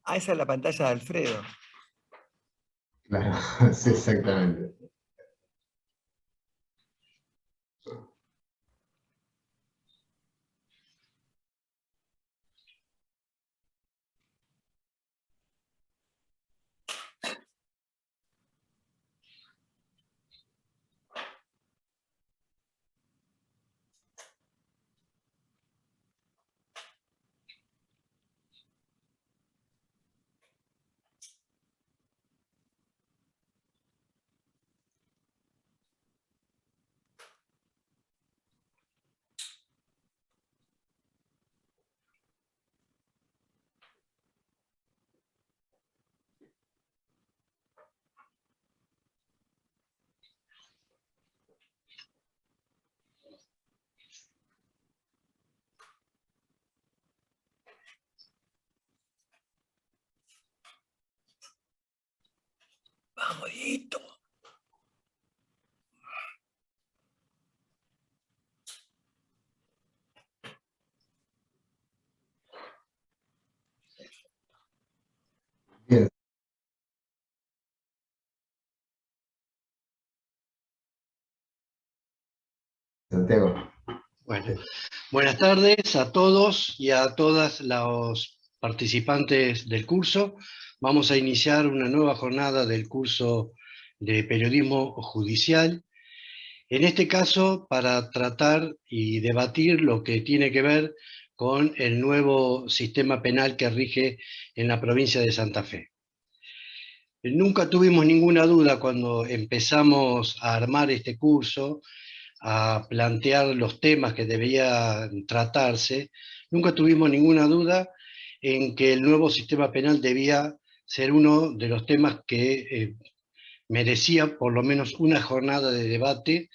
Ah, esa es la pantalla de Alfredo. Claro, sí, exactamente. Vamos, Dieguito. Bien, Santiago. Bueno, buenas tardes a todos y a todas los participantes del curso. Vamos a iniciar una nueva jornada del curso de periodismo judicial. En este caso, para tratar y debatir lo que tiene que ver con el nuevo sistema penal que rige en la provincia de Santa Fe. Nunca tuvimos ninguna duda cuando empezamos a armar este curso, a plantear los temas que debían tratarse, nunca tuvimos ninguna duda en que el nuevo sistema penal debía ser uno de los temas que merecía por lo menos una jornada de debate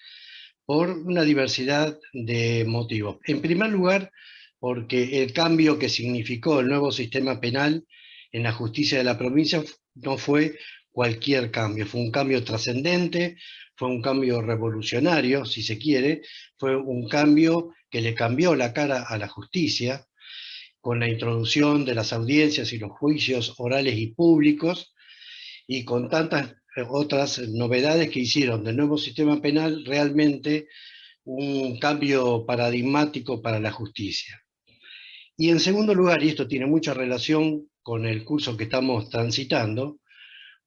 por una diversidad de motivos. En primer lugar, porque el cambio que significó el nuevo sistema penal en la justicia de la provincia no fue cualquier cambio, fue un cambio trascendente, fue un cambio revolucionario, si se quiere, fue un cambio que le cambió la cara a la justicia, con la introducción de las audiencias y los juicios orales y públicos, y con tantas otras novedades que hicieron del nuevo sistema penal realmente un cambio paradigmático para la justicia. Y en segundo lugar, y esto tiene mucha relación con el curso que estamos transitando,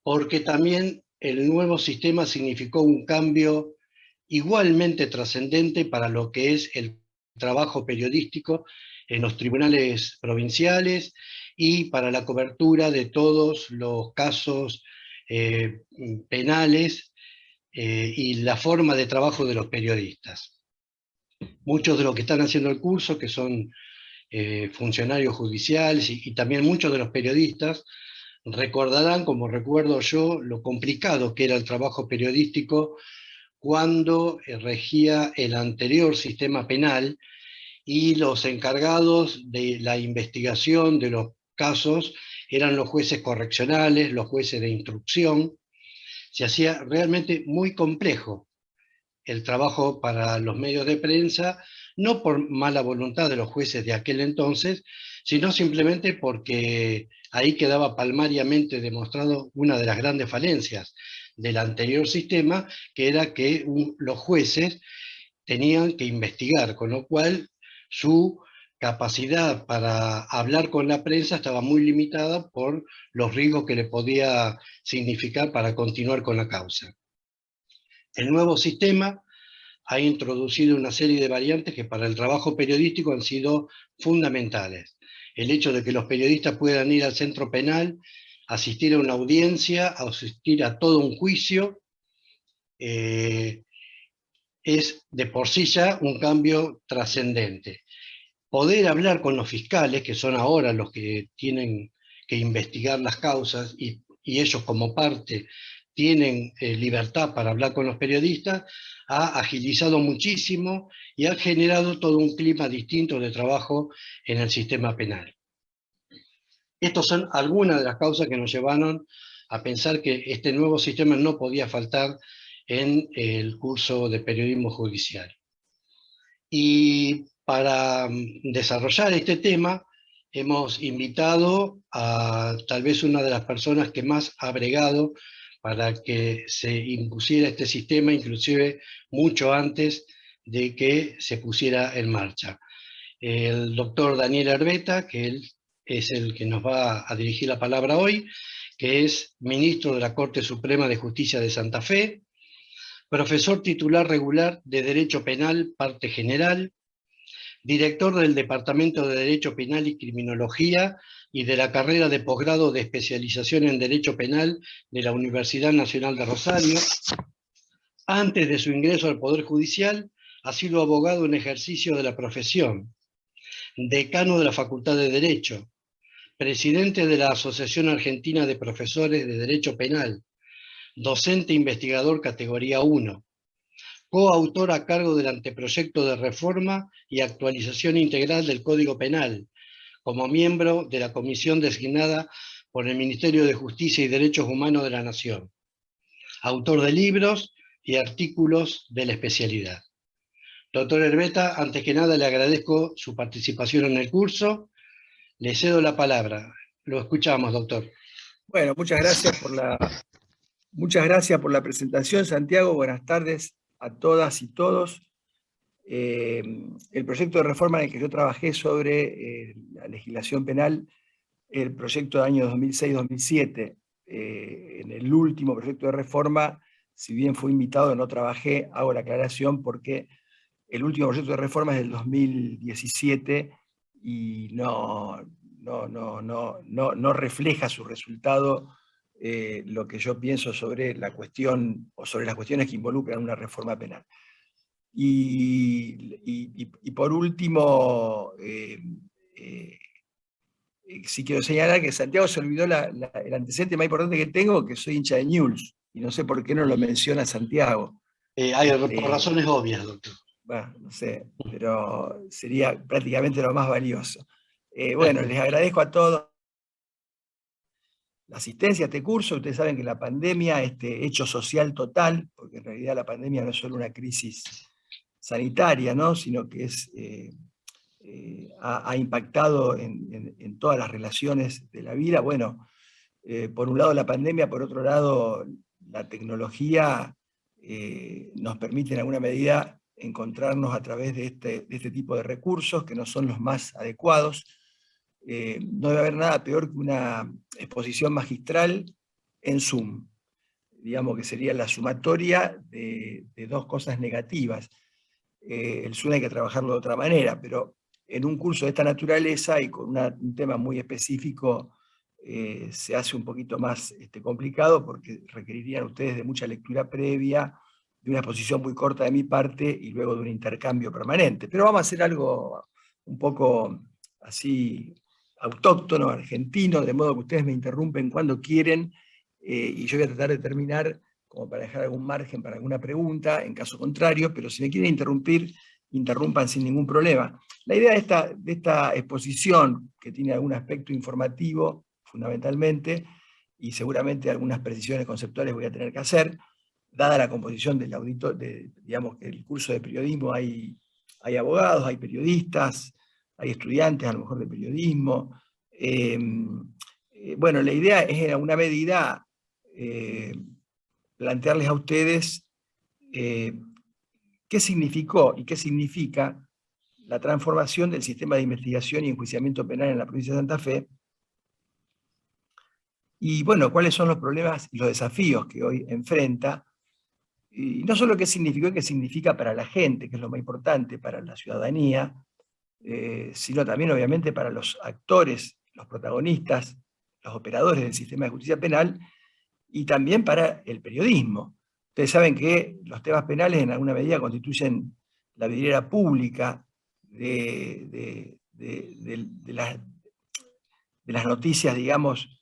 porque también el nuevo sistema significó un cambio igualmente trascendente para lo que es el trabajo periodístico en los tribunales provinciales y para la cobertura de todos los casos penales y la forma de trabajo de los periodistas. Muchos de los que están haciendo el curso, que son funcionarios judiciales y también muchos de los periodistas, recordarán, como recuerdo yo, lo complicado que era el trabajo periodístico cuando regía el anterior sistema penal y los encargados de la investigación de los casos eran los jueces correccionales, los jueces de instrucción. Se hacía realmente muy complejo el trabajo para los medios de prensa, no por mala voluntad de los jueces de aquel entonces, sino simplemente porque ahí quedaba palmariamente demostrado una de las grandes falencias del anterior sistema, que era que los jueces tenían que investigar, con lo cual su capacidad para hablar con la prensa estaba muy limitada por los riesgos que le podía significar para continuar con la causa. El nuevo sistema ha introducido una serie de variantes que para el trabajo periodístico han sido fundamentales. El hecho de que los periodistas puedan ir al centro penal, asistir a una audiencia, asistir a todo un juicio, es de por sí ya un cambio trascendente. Poder hablar con los fiscales, que son ahora los que tienen que investigar las causas, y ellos como parte tienen libertad para hablar con los periodistas, ha agilizado muchísimo y ha generado todo un clima distinto de trabajo en el sistema penal. Estas son algunas de las causas que nos llevaron a pensar que este nuevo sistema no podía faltar en el curso de periodismo judicial. Y para desarrollar este tema, hemos invitado a tal vez una de las personas que más ha bregado para que se impusiera este sistema, inclusive mucho antes de que se pusiera en marcha. El doctor Daniel Herbeta, que él es el que nos va a dirigir la palabra hoy, que es ministro de la Corte Suprema de Justicia de Santa Fe, profesor titular regular de Derecho Penal, parte general, director del Departamento de Derecho Penal y Criminología y de la carrera de posgrado de especialización en Derecho Penal de la Universidad Nacional de Rosario. Antes de su ingreso al Poder Judicial, ha sido abogado en ejercicio de la profesión, decano de la Facultad de Derecho, presidente de la Asociación Argentina de Profesores de Derecho Penal, docente investigador categoría 1, coautor a cargo del anteproyecto de reforma y actualización integral del Código Penal, como miembro de la comisión designada por el Ministerio de Justicia y Derechos Humanos de la Nación, autor de libros y artículos de la especialidad. Doctor Herbeta, antes que nada le agradezco su participación en el curso. Le cedo la palabra. Lo escuchamos, doctor. Bueno, muchas gracias por la presentación, Santiago. Buenas tardes a todas y todos. El proyecto de reforma en el que yo trabajé sobre la legislación penal, el proyecto de año 2006-2007, en el último proyecto de reforma, si bien fui invitado, no trabajé, hago la aclaración porque el último proyecto de reforma es del 2017 y no refleja su resultado lo que yo pienso sobre la cuestión o sobre las cuestiones que involucran una reforma penal. Y por último, sí quiero señalar que Santiago se olvidó el antecedente más importante que tengo, que soy hincha de Newell's, y no sé por qué no lo menciona Santiago. Por razones obvias, doctor. Bueno, no sé, pero sería prácticamente lo más valioso. Bueno, les agradezco a todos la asistencia a este curso. Ustedes saben que la pandemia, este hecho social total, porque en realidad la pandemia no es solo una crisis sanitaria, ¿no? Sino que ha impactado en todas las relaciones de la vida. Bueno, por un lado la pandemia, por otro lado la tecnología nos permite en alguna medida encontrarnos a través de este tipo de recursos que no son los más adecuados. No debe haber nada peor que una exposición magistral en Zoom, digamos que sería la sumatoria de dos cosas negativas. El Zoom hay que trabajarlo de otra manera, pero en un curso de esta naturaleza y con un tema muy específico se hace un poquito más complicado porque requerirían ustedes de mucha lectura previa, de una exposición muy corta de mi parte y luego de un intercambio permanente. Pero vamos a hacer algo un poco así autóctono, argentino, de modo que ustedes me interrumpen cuando quieren y yo voy a tratar de terminar como para dejar algún margen para alguna pregunta, en caso contrario, pero si me quieren interrumpir, interrumpan sin ningún problema. La idea de esta exposición, que tiene algún aspecto informativo, fundamentalmente, y seguramente algunas precisiones conceptuales voy a tener que hacer, dada la composición del auditor, digamos que el curso de periodismo hay abogados, hay periodistas, hay estudiantes a lo mejor de periodismo. Bueno, la idea es en alguna medida plantearles a ustedes qué significó y qué significa la transformación del sistema de investigación y enjuiciamiento penal en la provincia de Santa Fe, y bueno, cuáles son los problemas y los desafíos que hoy enfrenta, y no solo qué significó y qué significa para la gente, que es lo más importante, para la ciudadanía, sino también obviamente para los actores, los protagonistas, los operadores del sistema de justicia penal, y también para el periodismo. Ustedes saben que los temas penales en alguna medida constituyen la vidriera pública de las noticias, digamos,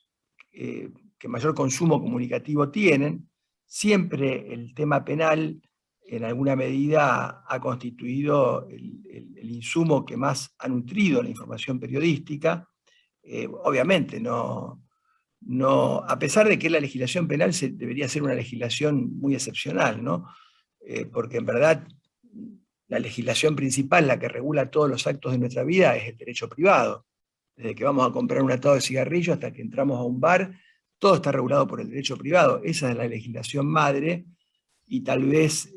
que mayor consumo comunicativo tienen. Siempre el tema penal en alguna medida ha constituido el insumo que más ha nutrido la información periodística. Obviamente a pesar de que la legislación penal debería ser una legislación muy excepcional, ¿no? Porque en verdad la legislación principal, la que regula todos los actos de nuestra vida, es el derecho privado. desde que vamos a comprar un atado de cigarrillo hasta que entramos a un bar, todo está regulado por el derecho privado. Esa es la legislación madre, y tal vez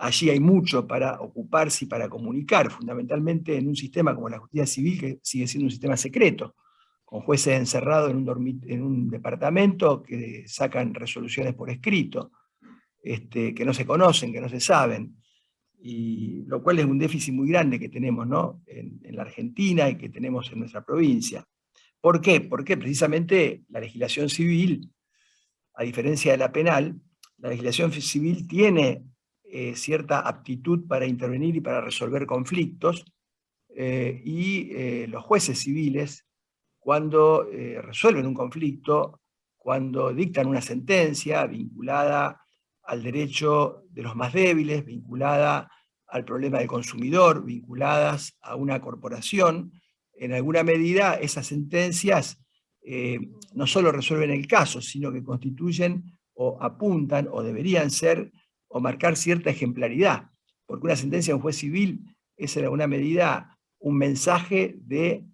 allí hay mucho para ocuparse y para comunicar, fundamentalmente en un sistema como la justicia civil, que sigue siendo un sistema secreto, con jueces encerrados en un departamento que sacan resoluciones por escrito, que no se conocen, que no se saben, y lo cual es un déficit muy grande que tenemos, ¿no?, en la Argentina y que tenemos en nuestra provincia. ¿Por qué? Porque precisamente la legislación civil, a diferencia de la penal, la legislación civil tiene cierta aptitud para intervenir y para resolver conflictos, y los jueces civiles, cuando resuelven un conflicto, cuando dictan una sentencia vinculada al derecho de los más débiles, vinculada al problema del consumidor, vinculadas a una corporación, en alguna medida esas sentencias no solo resuelven el caso, sino que constituyen o apuntan o deberían ser o marcar cierta ejemplaridad, porque una sentencia de un juez civil es en alguna medida un mensaje de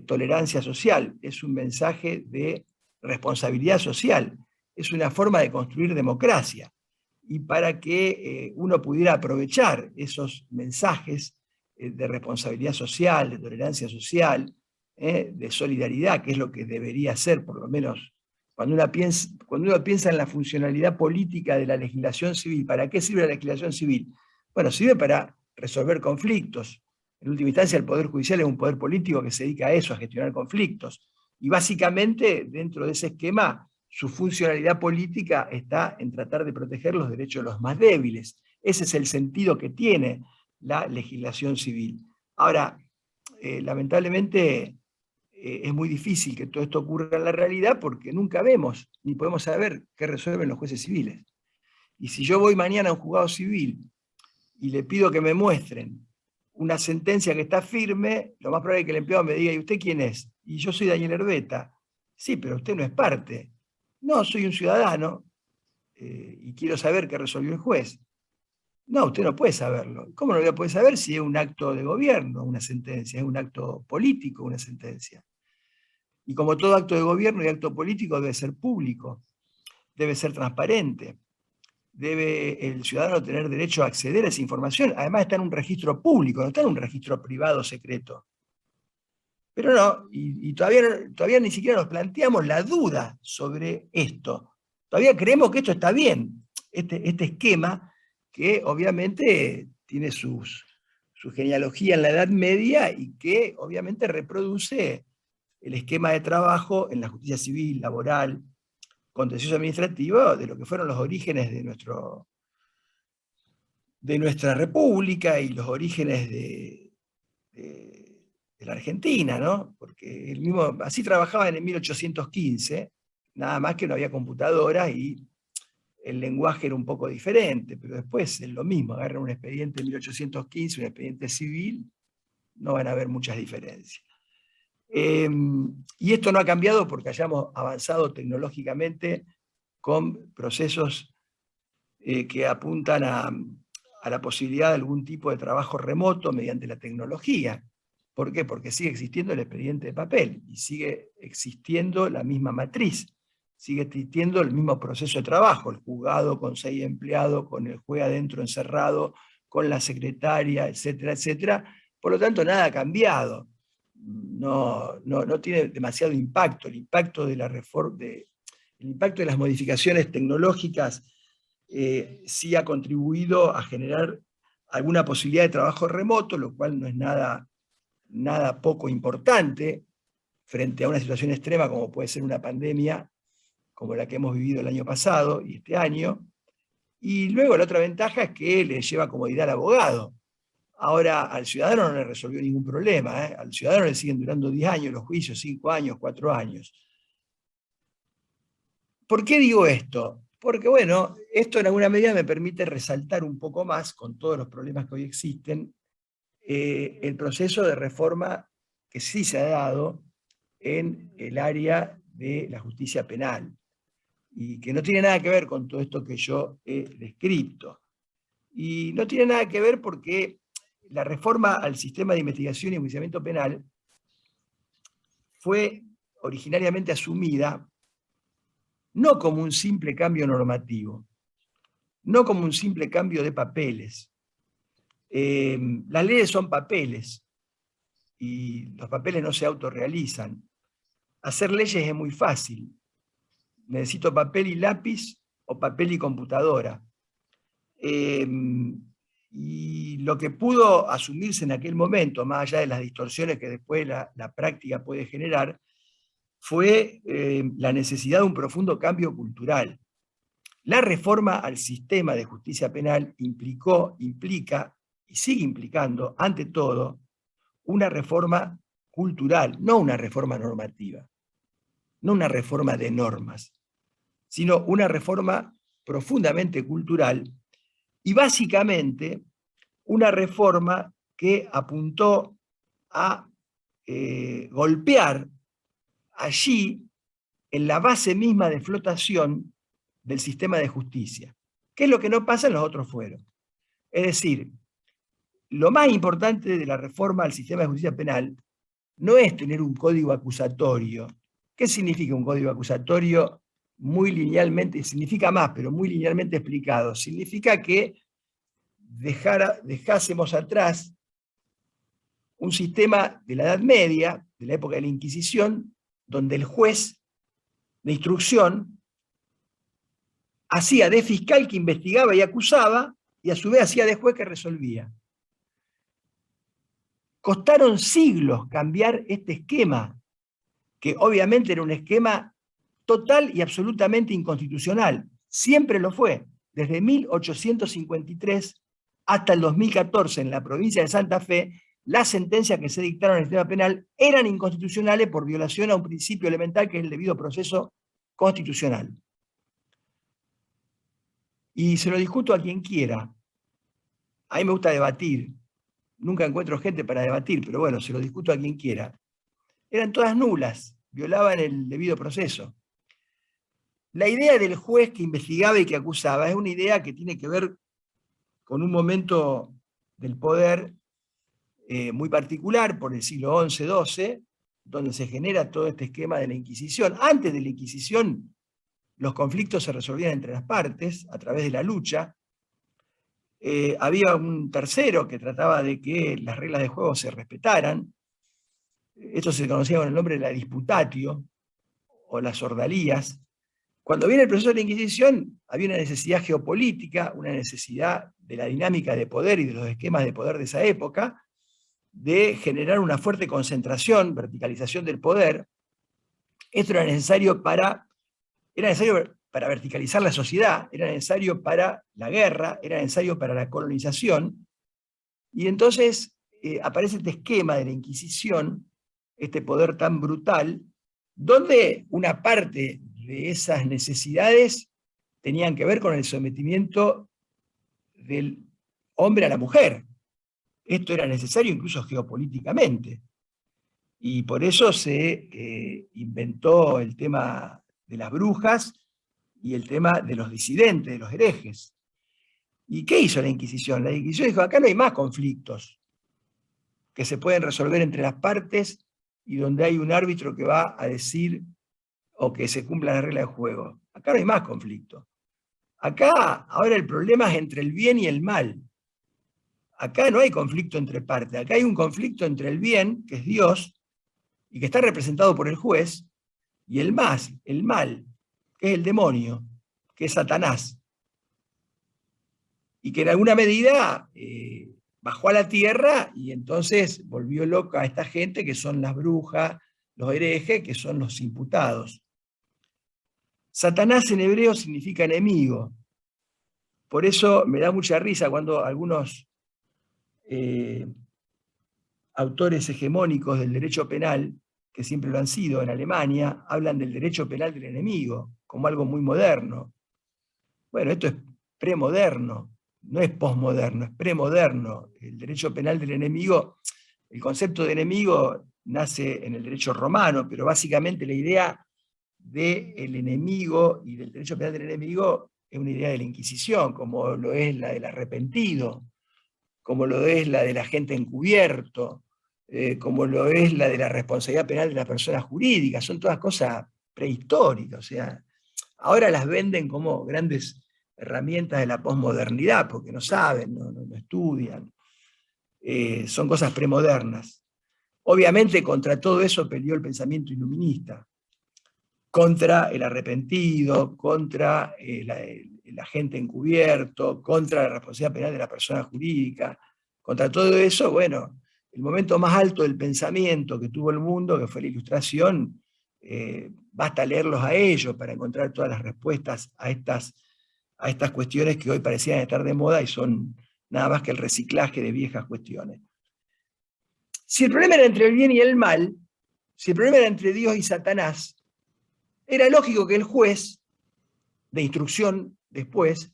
tolerancia social, es un mensaje de responsabilidad social, es una forma de construir democracia. Y para que uno pudiera aprovechar esos mensajes de responsabilidad social, de tolerancia social, de solidaridad, que es lo que debería ser, por lo menos, cuando uno piensa en la funcionalidad política de la legislación civil. ¿Para qué sirve la legislación civil? Bueno, sirve para resolver conflictos. En última instancia, el Poder Judicial es un poder político que se dedica a eso, a gestionar conflictos. Y básicamente, dentro de ese esquema, su funcionalidad política está en tratar de proteger los derechos de los más débiles. Ese es el sentido que tiene la legislación civil. Ahora, lamentablemente, es muy difícil que todo esto ocurra en la realidad porque nunca vemos ni podemos saber qué resuelven los jueces civiles. Y si yo voy mañana a un juzgado civil y le pido que me muestren una sentencia que está firme, lo más probable es que el empleado me diga: ¿y usted quién es? Y yo soy Daniel Herbeta. Sí, pero usted no es parte. No, soy un ciudadano y quiero saber qué resolvió el juez. No, usted no puede saberlo. ¿Cómo no lo voy a poder saber si es un acto de gobierno, una sentencia, es un acto político, una sentencia? Y como todo acto de gobierno y acto político debe ser público, debe ser transparente, debe el ciudadano tener derecho a acceder a esa información. Además está en un registro público, no está en un registro privado secreto. Pero no, y todavía ni siquiera nos planteamos la duda sobre esto. Todavía creemos que esto está bien, este esquema que obviamente tiene su genealogía en la Edad Media y que obviamente reproduce el esquema de trabajo en la justicia civil, laboral, contencioso administrativo, de lo que fueron los orígenes de nuestra república y los orígenes de la Argentina, ¿no? Porque así trabajaban en 1815, nada más que no había computadoras y el lenguaje era un poco diferente, pero después es lo mismo, agarran un expediente de 1815, un expediente civil, no van a haber muchas diferencias. Y esto no ha cambiado porque hayamos avanzado tecnológicamente con procesos que apuntan a la posibilidad de algún tipo de trabajo remoto mediante la tecnología. ¿Por qué? Porque sigue existiendo el expediente de papel y sigue existiendo la misma matriz, sigue existiendo el mismo proceso de trabajo, el juzgado con 6 empleados, con el juez adentro encerrado, con la secretaria, etcétera, etcétera. Por lo tanto, nada ha cambiado. No tiene demasiado impacto. El impacto de las modificaciones tecnológicas sí ha contribuido a generar alguna posibilidad de trabajo remoto, lo cual no es nada poco importante frente a una situación extrema como puede ser una pandemia como la que hemos vivido el año pasado y este año. Y luego la otra ventaja es que le lleva comodidad al abogado. Ahora al ciudadano no le resolvió ningún problema, ¿eh? Al ciudadano le siguen durando 10 años los juicios, 5 años, 4 años. ¿Por qué digo esto? Porque bueno, esto en alguna medida me permite resaltar un poco más, con todos los problemas que hoy existen, el proceso de reforma que sí se ha dado en el área de la justicia penal, y que no tiene nada que ver con todo esto que yo he descrito. Y no tiene nada que ver porque la reforma al sistema de investigación y enjuiciamiento penal fue originariamente asumida no como un simple cambio normativo, no como un simple cambio de papeles. Las leyes son papeles y los papeles no se autorrealizan. Hacer leyes es muy fácil. Necesito papel y lápiz o papel y computadora. Y lo que pudo asumirse en aquel momento, más allá de las distorsiones que después la práctica puede generar, fue la necesidad de un profundo cambio cultural. La reforma al sistema de justicia penal implica y sigue implicando, ante todo, una reforma cultural, no una reforma normativa, no una reforma de normas, sino una reforma profundamente cultural y básicamente una reforma que apuntó a golpear allí en la base misma de flotación del sistema de justicia, que es lo que no pasa en los otros fueros. Es decir, lo más importante de la reforma al sistema de justicia penal no es tener un código acusatorio. ¿Qué significa un código acusatorio? Muy linealmente, significa más, pero muy linealmente explicado. Significa que dejásemos atrás un sistema de la Edad Media, de la época de la Inquisición, donde el juez de instrucción hacía de fiscal que investigaba y acusaba, y a su vez hacía de juez que resolvía. Costaron siglos cambiar este esquema, que obviamente era un esquema total y absolutamente inconstitucional. Siempre lo fue, desde 1853 hasta el 2014, en la provincia de Santa Fe, las sentencias que se dictaron en el sistema penal eran inconstitucionales por violación a un principio elemental que es el debido proceso constitucional. Y se lo discuto a quien quiera. A mí me gusta debatir. Nunca encuentro gente para debatir, pero bueno, se lo discuto a quien quiera. Eran todas nulas, violaban el debido proceso. La idea del juez que investigaba y que acusaba es una idea que tiene que ver con un momento del poder muy particular, por el siglo XI-XII, donde se genera todo este esquema de la Inquisición. Antes de la Inquisición, los conflictos se resolvían entre las partes, a través de la lucha. Había un tercero que trataba de que las reglas de juego se respetaran. Esto se conocía con el nombre de la disputatio, o las ordalías. Cuando viene el proceso de la Inquisición, había una necesidad geopolítica, una necesidad de la dinámica de poder y de los esquemas de poder de esa época, de generar una fuerte concentración, verticalización del poder. Esto era necesario para verticalizar la sociedad, era necesario para la guerra, era necesario para la colonización, y entonces aparece este esquema de la Inquisición, este poder tan brutal, donde una parte de esas necesidades tenían que ver con el sometimiento del hombre a la mujer. Esto era necesario incluso geopolíticamente. Y por eso se inventó el tema de las brujas y el tema de los disidentes, de los herejes. ¿Y qué hizo la Inquisición? La Inquisición dijo, acá no hay más conflictos que se pueden resolver entre las partes y donde hay un árbitro que va a decir o que se cumplan las reglas de juego. Acá no hay más conflicto. Acá ahora el problema es entre el bien y el mal. Acá no hay conflicto entre partes, acá hay un conflicto entre el bien, que es Dios, y que está representado por el juez, y el mal, que es el demonio, que es Satanás. Y que en alguna medida bajó a la tierra y entonces volvió loca a esta gente que son las brujas, los herejes, que son los imputados. Satanás en hebreo significa enemigo. Por eso me da mucha risa cuando algunos autores hegemónicos del derecho penal, que siempre lo han sido en Alemania, hablan del derecho penal del enemigo como algo muy moderno. Bueno, esto es premoderno, no es posmoderno, es premoderno. El derecho penal del enemigo, el concepto de enemigo nace en el derecho romano, pero básicamente la idea del enemigo y del derecho penal del enemigo es una idea de la Inquisición, como lo es la del arrepentido, como lo es la del agente encubierto, como lo es la de la responsabilidad penal de las personas jurídicas, son todas cosas prehistóricas, o sea, ahora las venden como grandes herramientas de la posmodernidad, porque no saben, no estudian, son cosas premodernas. Obviamente contra todo eso peleó el pensamiento iluminista, contra el arrepentido, contra el agente encubierto, contra la responsabilidad penal de la persona jurídica, contra todo eso, bueno, el momento más alto del pensamiento que tuvo el mundo, que fue la Ilustración, basta leerlos a ellos para encontrar todas las respuestas a estas cuestiones que hoy parecían estar de moda y son nada más que el reciclaje de viejas cuestiones. Si el problema era entre el bien y el mal, si el problema era entre Dios y Satanás, era lógico que el juez de instrucción después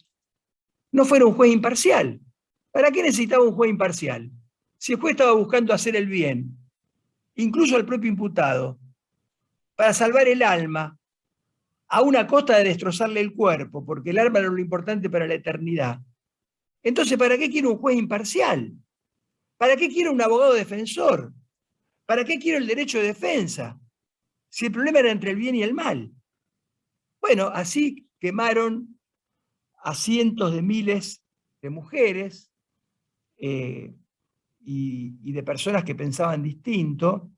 no fuera un juez imparcial. ¿Para qué necesitaba un juez imparcial? Si el juez estaba buscando hacer el bien, incluso al propio imputado, para salvar el alma, a una costa de destrozarle el cuerpo, porque el alma era lo importante para la eternidad. Entonces, ¿para qué quiero un juez imparcial? ¿Para qué quiero un abogado defensor? ¿Para qué quiero el derecho de defensa? Si el problema era entre el bien y el mal. Bueno, así quemaron a cientos de miles de mujeres y de personas que pensaban distinto,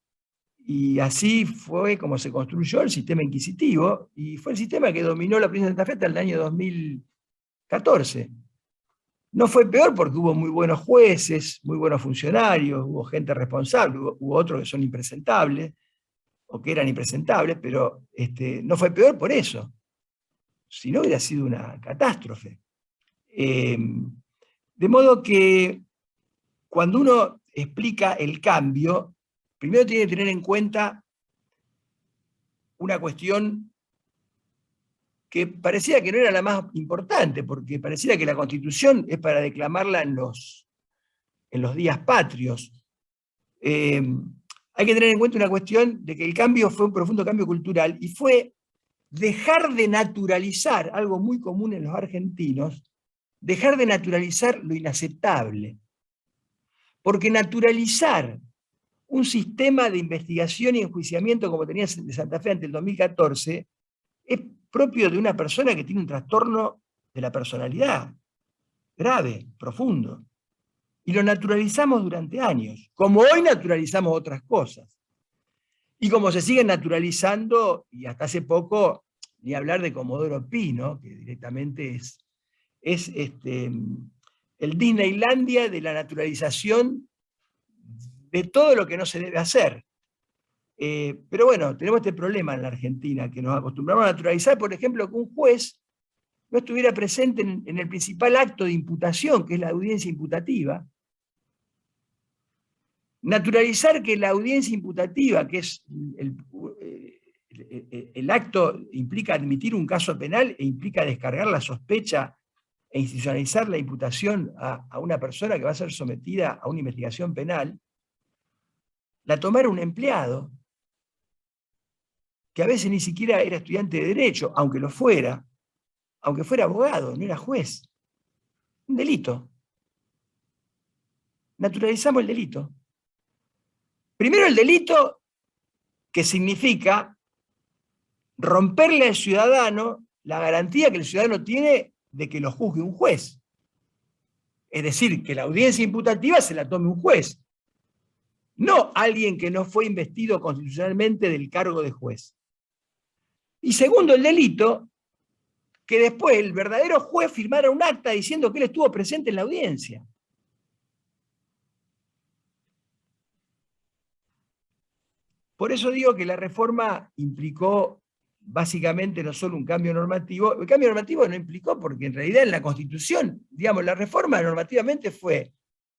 y así fue como se construyó el sistema inquisitivo, y fue el sistema que dominó la provincia de Santa Fe hasta el año 2014. No fue peor porque hubo muy buenos jueces, muy buenos funcionarios, hubo gente responsable, hubo otros que son impresentables, o que eran impresentables, pero no fue peor por eso. Si no, hubiera sido una catástrofe. De modo que cuando uno explica el cambio, primero tiene que tener en cuenta una cuestión que parecía que no era la más importante, porque parecía que la Constitución es para declamarla en los días patrios. Hay que tener en cuenta una cuestión de que el cambio fue un profundo cambio cultural y fue dejar de naturalizar, algo muy común en los argentinos, dejar de naturalizar lo inaceptable. Porque naturalizar un sistema de investigación y enjuiciamiento como tenía de Santa Fe ante el 2014 es propio de una persona que tiene un trastorno de la personalidad grave, profundo. Y lo naturalizamos durante años, como hoy naturalizamos otras cosas. Y como se siguen naturalizando, y hasta hace poco, ni hablar de Comodoro Pi, ¿no? Que directamente es el Disneylandia de la naturalización de todo lo que no se debe hacer. Pero bueno, tenemos este problema en la Argentina, que nos acostumbramos a naturalizar, por ejemplo, que un juez no estuviera presente en el principal acto de imputación, que es la audiencia imputativa. Naturalizar que la audiencia imputativa, que es el acto, implica admitir un caso penal e implica descargar la sospecha e institucionalizar la imputación a una persona que va a ser sometida a una investigación penal, la tomara un empleado, que a veces ni siquiera era estudiante de Derecho, aunque lo fuera, aunque fuera abogado, no era juez. Un delito. Naturalizamos el delito. Primero el delito, que significa romperle al ciudadano la garantía que el ciudadano tiene de que lo juzgue un juez. Es decir, que la audiencia imputativa se la tome un juez, no alguien que no fue investido constitucionalmente del cargo de juez. Y segundo, el delito, que después el verdadero juez firmara un acta diciendo que él estuvo presente en la audiencia. Por eso digo que la reforma implicó básicamente no solo un cambio normativo, el cambio normativo no implicó porque en realidad en la Constitución, digamos, la reforma normativamente fue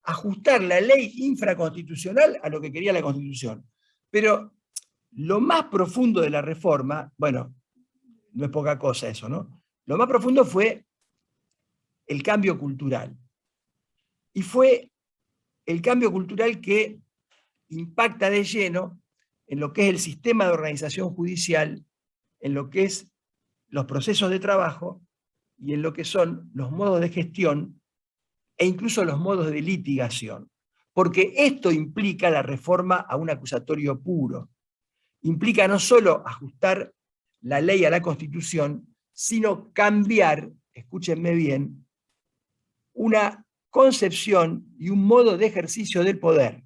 ajustar la ley infraconstitucional a lo que quería la Constitución. Pero lo más profundo de la reforma, bueno, no es poca cosa eso, ¿no? Lo más profundo fue el cambio cultural. Y fue el cambio cultural que impacta de lleno en lo que es el sistema de organización judicial, en lo que es los procesos de trabajo y en lo que son los modos de gestión e incluso los modos de litigación. Porque esto implica la reforma a un acusatorio puro. Implica no solo ajustar la ley a la Constitución, sino cambiar, escúchenme bien, una concepción y un modo de ejercicio del poder,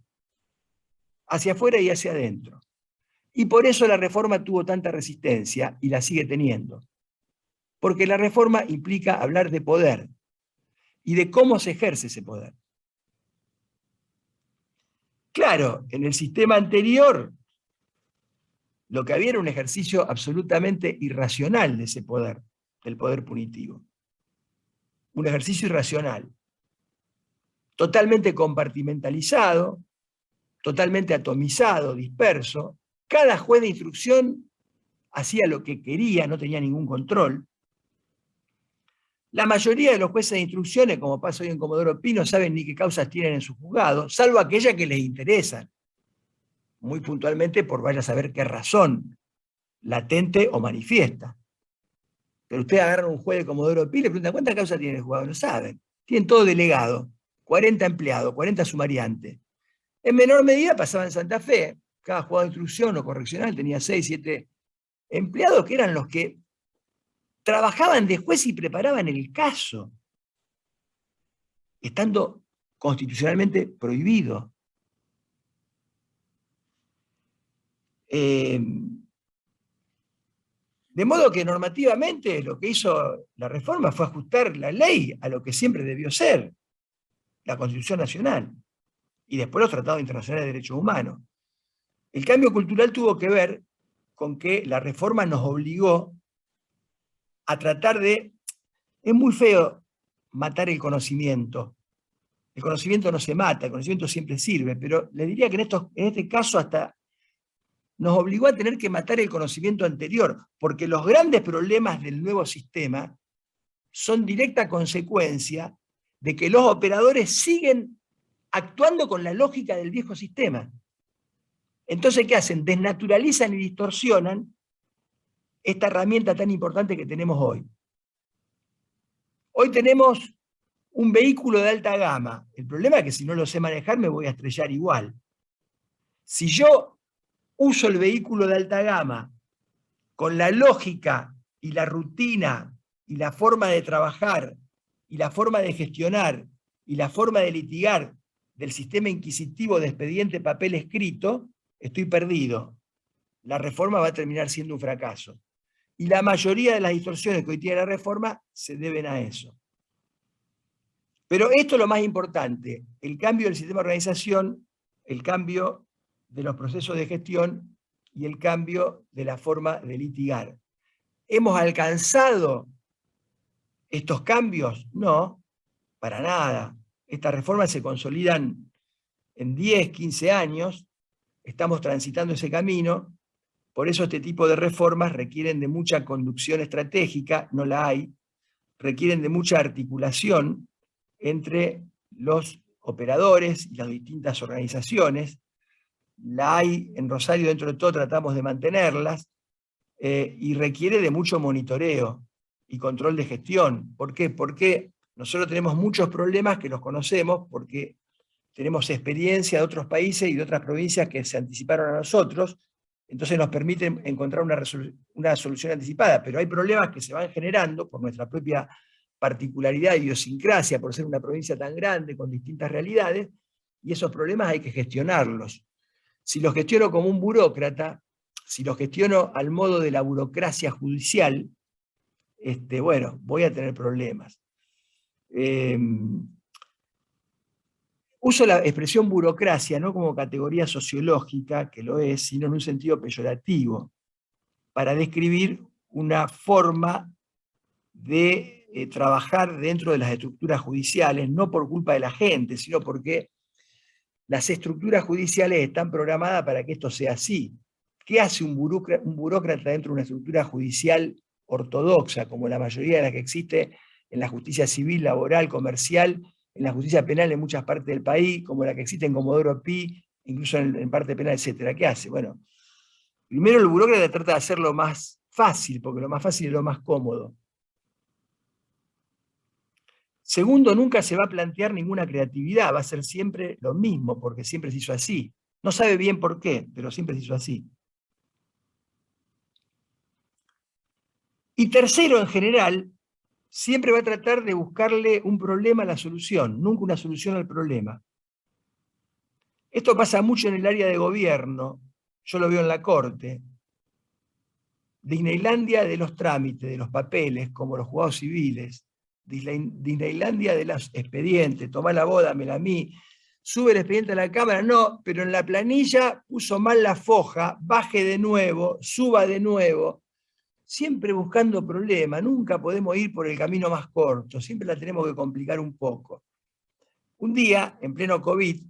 hacia afuera y hacia adentro. Y por eso la reforma tuvo tanta resistencia y la sigue teniendo. Porque la reforma implica hablar de poder y de cómo se ejerce ese poder. Claro, en el sistema anterior lo que había era un ejercicio absolutamente irracional de ese poder, del poder punitivo. Un ejercicio irracional, totalmente compartimentalizado, totalmente atomizado, disperso. Cada juez de instrucción hacía lo que quería, no tenía ningún control. La mayoría de los jueces de instrucciones, como pasa hoy en Comodoro Pi, no saben ni qué causas tienen en sus juzgados, salvo aquellas que les interesan, muy puntualmente por vaya a saber qué razón, latente o manifiesta. Pero ustedes agarran un juez de Comodoro Pi y le preguntan ¿cuántas causas tiene el juzgado? No saben. Tienen todo delegado, 40 empleados, 40 sumariantes. En menor medida pasaba en Santa Fe. Cada juzgado de instrucción o correccional tenía 6, 7 empleados que eran los que trabajaban de juez y preparaban el caso, estando constitucionalmente prohibido. De modo que normativamente lo que hizo la reforma fue ajustar la ley a lo que siempre debió ser, la Constitución Nacional, y después los tratados internacionales de derechos humanos. El cambio cultural tuvo que ver con que la reforma nos obligó a tratar de... Es muy feo matar el conocimiento. El conocimiento no se mata, el conocimiento siempre sirve, pero le diría que en este caso hasta nos obligó a tener que matar el conocimiento anterior, porque los grandes problemas del nuevo sistema son directa consecuencia de que los operadores siguen actuando con la lógica del viejo sistema. Entonces, ¿qué hacen? Desnaturalizan y distorsionan esta herramienta tan importante que tenemos hoy. Hoy tenemos un vehículo de alta gama. El problema es que si no lo sé manejar me voy a estrellar igual. Si yo uso el vehículo de alta gama con la lógica y la rutina y la forma de trabajar y la forma de gestionar y la forma de litigar del sistema inquisitivo de expediente papel escrito, estoy perdido. La reforma va a terminar siendo un fracaso. Y la mayoría de las distorsiones que hoy tiene la reforma se deben a eso. Pero esto es lo más importante, el cambio del sistema de organización, el cambio de los procesos de gestión y el cambio de la forma de litigar. ¿Hemos alcanzado estos cambios? No, para nada. Estas reformas se consolidan en 10, 15 años, estamos transitando ese camino, por eso este tipo de reformas requieren de mucha conducción estratégica, no la hay, requieren de mucha articulación entre los operadores y las distintas organizaciones. La hay en Rosario, dentro de todo tratamos de mantenerlas, y requiere de mucho monitoreo y control de gestión. ¿Por qué? Porque nosotros tenemos muchos problemas que los conocemos, porque tenemos experiencia de otros países y de otras provincias que se anticiparon a nosotros, entonces nos permiten encontrar una solución anticipada, pero hay problemas que se van generando por nuestra propia particularidad, idiosincrasia, por ser una provincia tan grande, con distintas realidades, y esos problemas hay que gestionarlos. Si los gestiono como un burócrata, si los gestiono al modo de la burocracia judicial, bueno, voy a tener problemas. Uso la expresión burocracia no como categoría sociológica, que lo es, sino en un sentido peyorativo, para describir una forma de trabajar dentro de las estructuras judiciales, no por culpa de la gente, sino porque las estructuras judiciales están programadas para que esto sea así. ¿Qué hace un burócrata dentro de una estructura judicial ortodoxa, como la mayoría de las que existe en la justicia civil, laboral, comercial, en la justicia penal en muchas partes del país, como la que existe en Comodoro Pi, incluso en parte penal, etcétera? ¿Qué hace? Bueno, primero el burócrata trata de hacerlo más fácil, porque lo más fácil es lo más cómodo. Segundo, nunca se va a plantear ninguna creatividad, va a ser siempre lo mismo, porque siempre se hizo así. No sabe bien por qué, pero siempre se hizo así. Y tercero, en general, siempre va a tratar de buscarle un problema a la solución, nunca una solución al problema. Esto pasa mucho en el área de gobierno, yo lo veo en la corte. Disneylandia de los trámites, de los papeles, como los juzgados civiles. Disneylandia de los expedientes, tomá la boda, me la mí, sube el expediente a la cámara, no, pero en la planilla puso mal la foja, baje de nuevo, suba de nuevo, siempre buscando problemas, nunca podemos ir por el camino más corto, siempre la tenemos que complicar un poco. Un día, en pleno COVID,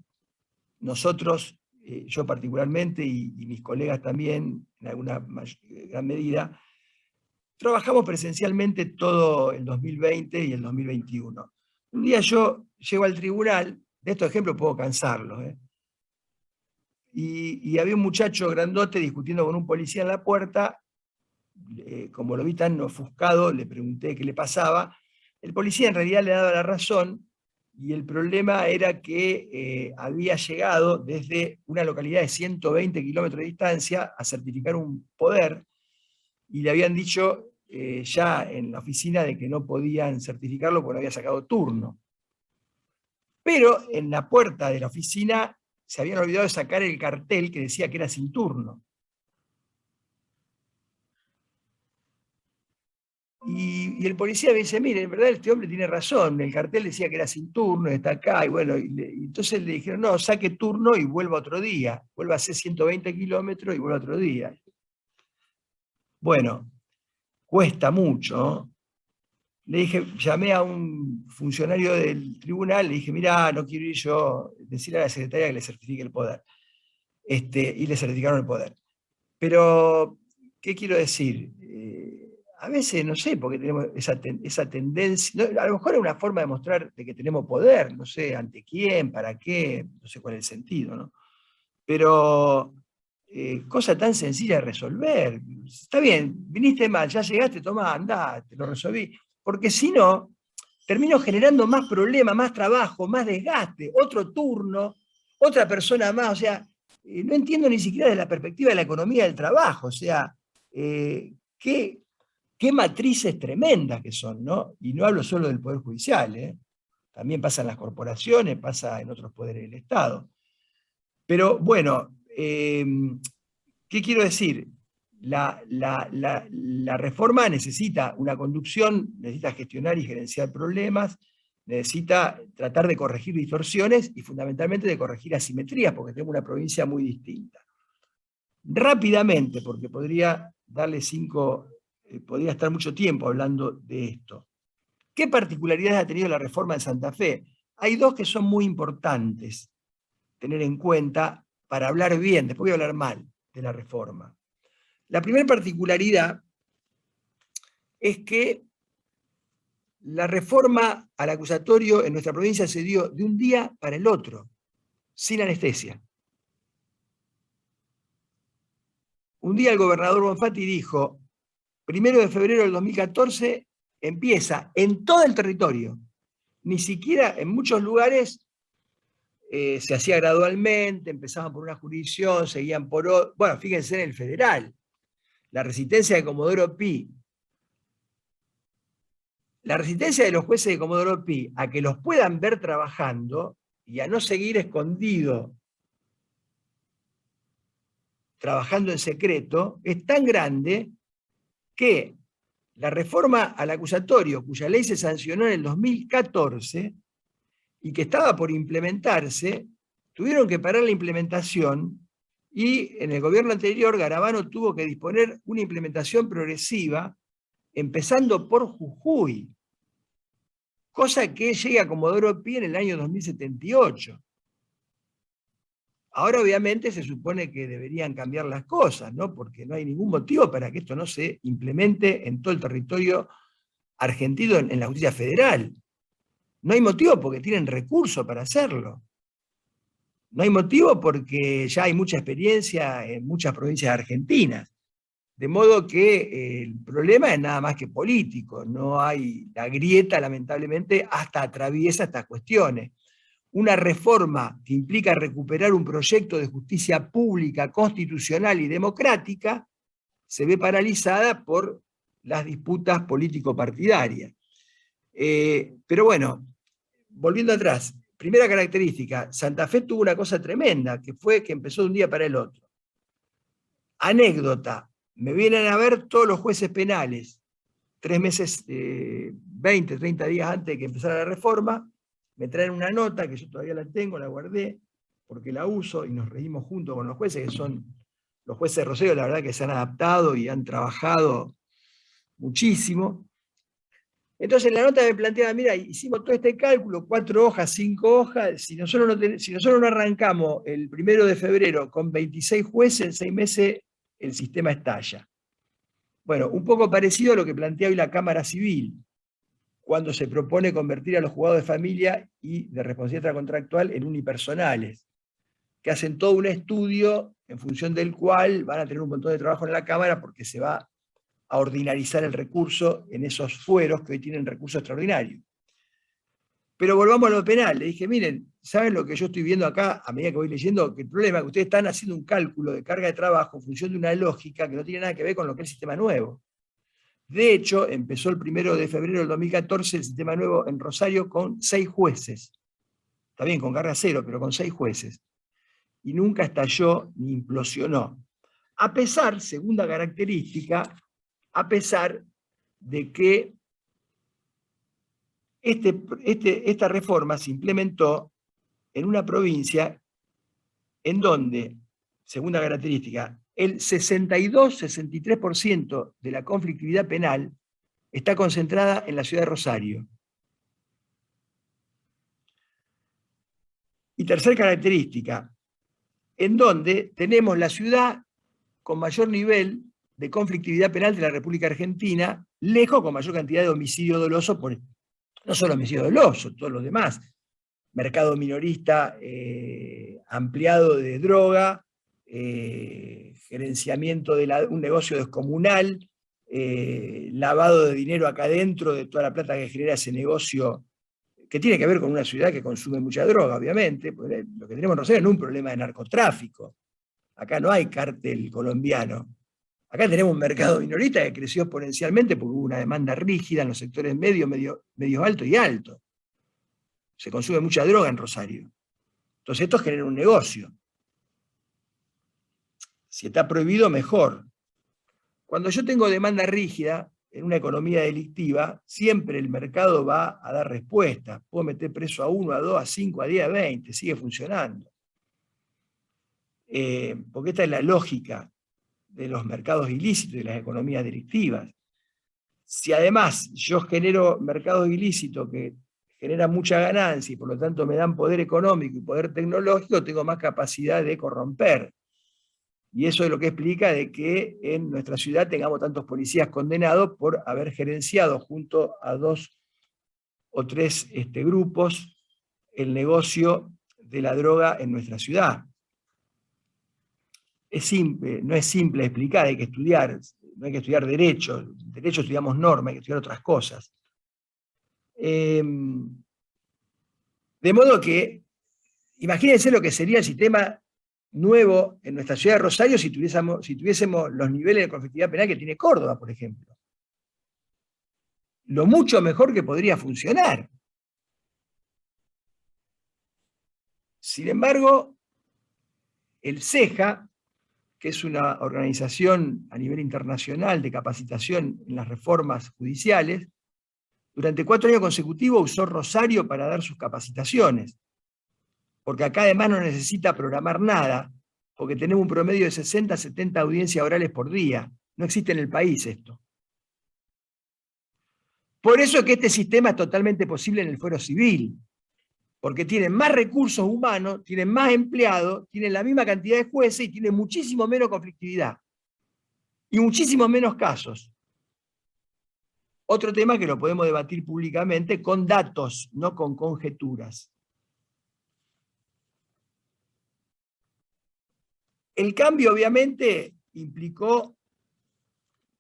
nosotros, yo particularmente y mis colegas también, en alguna gran medida, trabajamos presencialmente todo el 2020 y el 2021. Un día yo llego al tribunal, de estos ejemplos puedo cansarlos, y había un muchacho grandote discutiendo con un policía en la puerta, como lo vi tan ofuscado, le pregunté qué le pasaba. El policía en realidad le daba la razón, y el problema era que había llegado desde una localidad de 120 kilómetros de distancia a certificar un poder, y le habían dicho ya en la oficina de que no podían certificarlo porque no había sacado turno. Pero en la puerta de la oficina se habían olvidado de sacar el cartel que decía que era sin turno. Y el policía me dice, mire, en verdad este hombre tiene razón, el cartel decía que era sin turno, está acá, y bueno, y entonces le dijeron, no, saque turno y vuelva otro día, vuelva a hacer 120 kilómetros y vuelva otro día. Bueno, cuesta mucho, ¿no? Le dije, llamé a un funcionario del tribunal, le dije, mirá, no quiero ir yo, decirle a la secretaria que le certifique el poder. Y le certificaron el poder. Pero, ¿qué quiero decir? A veces, no sé, porque tenemos esa tendencia, a lo mejor es una forma de mostrar de que tenemos poder, no sé, ante quién, para qué, no sé cuál es el sentido, ¿no? Pero, cosa tan sencilla de resolver. Está bien, viniste mal, ya llegaste, tomá, andá, te lo resolví. Porque si no, termino generando más problemas, más trabajo, más desgaste, otro turno, otra persona más, o sea, no entiendo ni siquiera desde la perspectiva de la economía del trabajo, o sea, qué matrices tremendas que son, ¿no? Y no hablo solo del Poder Judicial, también pasa en las corporaciones, pasa en otros poderes del Estado. Pero bueno, ¿qué quiero decir? La reforma necesita una conducción, necesita gestionar y gerenciar problemas, necesita tratar de corregir distorsiones y fundamentalmente de corregir asimetrías, porque tenemos una provincia muy distinta. Rápidamente, porque podría estar mucho tiempo hablando de esto. ¿Qué particularidades ha tenido la reforma de Santa Fe? Hay dos que son muy importantes tener en cuenta para hablar bien, después voy a hablar mal de la reforma. La primera particularidad es que la reforma al acusatorio en nuestra provincia se dio de un día para el otro, sin anestesia. Un día el gobernador Bonfatti dijo, 1 de febrero del 2014 empieza en todo el territorio. Ni siquiera en muchos lugares se hacía gradualmente, empezaban por una jurisdicción, seguían por otra. Bueno, fíjense en el federal. La resistencia de Comodoro Pi. La resistencia de los jueces de Comodoro Pi a que los puedan ver trabajando y a no seguir escondido trabajando en secreto es tan grande que la reforma al acusatorio, cuya ley se sancionó en el 2014 y que estaba por implementarse, tuvieron que parar la implementación y en el gobierno anterior Garabano tuvo que disponer una implementación progresiva empezando por Jujuy, cosa que llega a Comodoro Pi en el año 2078. Ahora obviamente se supone que deberían cambiar las cosas, ¿no? Porque no hay ningún motivo para que esto no se implemente en todo el territorio argentino en la justicia federal. No hay motivo porque tienen recursos para hacerlo. No hay motivo porque ya hay mucha experiencia en muchas provincias argentinas. De modo que el problema es nada más que político, no hay, la grieta lamentablemente hasta atraviesa estas cuestiones. Una reforma que implica recuperar un proyecto de justicia pública, constitucional y democrática se ve paralizada por las disputas político-partidarias. Pero bueno, volviendo atrás, primera característica, Santa Fe tuvo una cosa tremenda, que fue que empezó de un día para el otro. Anécdota, me vienen a ver todos los jueces penales, 3 meses, 20, 30 días antes de que empezara la reforma, me traen una nota que yo todavía la tengo, la guardé, porque la uso y nos reímos junto con los jueces, que son los jueces de Rosario, la verdad que se han adaptado y han trabajado muchísimo. Entonces en la nota me planteaba, mira, hicimos todo este cálculo, 4 hojas, 5 hojas, si nosotros no arrancamos el 1 de febrero con 26 jueces, en 6 meses el sistema estalla. Bueno, un poco parecido a lo que plantea hoy la Cámara Civil, cuando se propone convertir a los juzgados de familia y de responsabilidad contractual en unipersonales, que hacen todo un estudio en función del cual van a tener un montón de trabajo en la Cámara porque se va a ordinarizar el recurso en esos fueros que hoy tienen recurso extraordinario. Pero volvamos a lo penal. Le dije, miren, ¿saben lo que yo estoy viendo acá a medida que voy leyendo? Que el problema es que ustedes están haciendo un cálculo de carga de trabajo en función de una lógica que no tiene nada que ver con lo que es el sistema nuevo. De hecho, empezó el 1 de febrero del 2014 el sistema nuevo en Rosario con 6 jueces. Está bien, con carga cero, pero con 6 jueces. Y nunca estalló ni implosionó. A pesar, segunda característica, a pesar de que esta reforma se implementó en una provincia en donde, segunda característica, el 62-63% de la conflictividad penal está concentrada en la ciudad de Rosario. Y tercera característica, en donde tenemos la ciudad con mayor nivel de conflictividad penal de la República Argentina, lejos con mayor cantidad de homicidio doloso, no solo homicidio doloso, todos los demás, mercado minorista ampliado de droga, gerenciamiento de un negocio descomunal, lavado de dinero acá adentro de toda la plata que genera ese negocio, que tiene que ver con una ciudad que consume mucha droga, obviamente. Porque lo que tenemos en Rosario no es un problema de narcotráfico. Acá no hay cártel colombiano. Acá tenemos un mercado minorista que creció exponencialmente porque hubo una demanda rígida en los sectores medio alto y alto. Se consume mucha droga en Rosario. Entonces esto genera un negocio. Si está prohibido, mejor. Cuando yo tengo demanda rígida en una economía delictiva, siempre el mercado va a dar respuesta. Puedo meter preso a 1, a 2, a 5, a 10, a 20, sigue funcionando. Porque esta es la lógica de los mercados ilícitos y de las economías delictivas. Si además yo genero mercados ilícitos que generan mucha ganancia y por lo tanto me dan poder económico y poder tecnológico, tengo más capacidad de corromper. Y eso es lo que explica de que en nuestra ciudad tengamos tantos policías condenados por haber gerenciado junto a 2 o 3 grupos el negocio de la droga en nuestra ciudad. Es simple, no es simple explicar, hay que estudiar, no hay que estudiar derecho estudiamos norma, hay que estudiar otras cosas. De modo que, imagínense lo que sería el sistema nuevo en nuestra ciudad de Rosario si tuviésemos los niveles de conflictividad penal que tiene Córdoba, por ejemplo. Lo mucho mejor que podría funcionar. Sin embargo, el CEJA, que es una organización a nivel internacional de capacitación en las reformas judiciales, durante 4 años consecutivos usó Rosario para dar sus capacitaciones, porque acá además no necesita programar nada, porque tenemos un promedio de 60 a 70 audiencias orales por día. No existe en el país esto. Por eso es que este sistema es totalmente posible en el fuero civil, porque tienen más recursos humanos, tienen más empleados, tienen la misma cantidad de jueces y tienen muchísimo menos conflictividad. Y muchísimos menos casos. Otro tema que lo podemos debatir públicamente con datos, no con conjeturas. El cambio obviamente implicó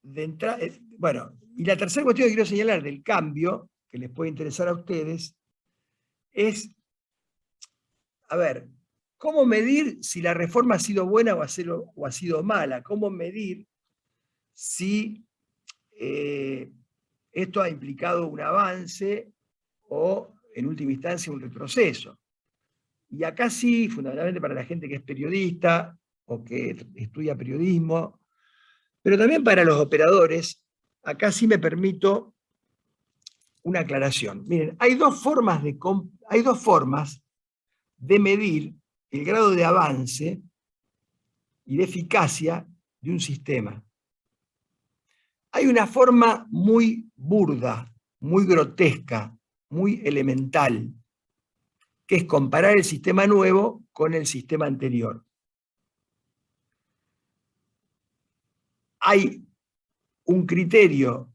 bueno, y la tercera cuestión que quiero señalar del cambio, que les puede interesar a ustedes, es, a ver, ¿cómo medir si la reforma ha sido buena o ha sido mala? ¿Cómo medir si esto ha implicado un avance o, en última instancia, un retroceso? Y acá sí, fundamentalmente para la gente que es periodista o que estudia periodismo, pero también para los operadores, acá sí me permito una aclaración. Miren, hay dos formas de medir el grado de avance y de eficacia de un sistema. Hay una forma muy burda, muy grotesca, muy elemental, que es comparar el sistema nuevo con el sistema anterior. Hay un criterio,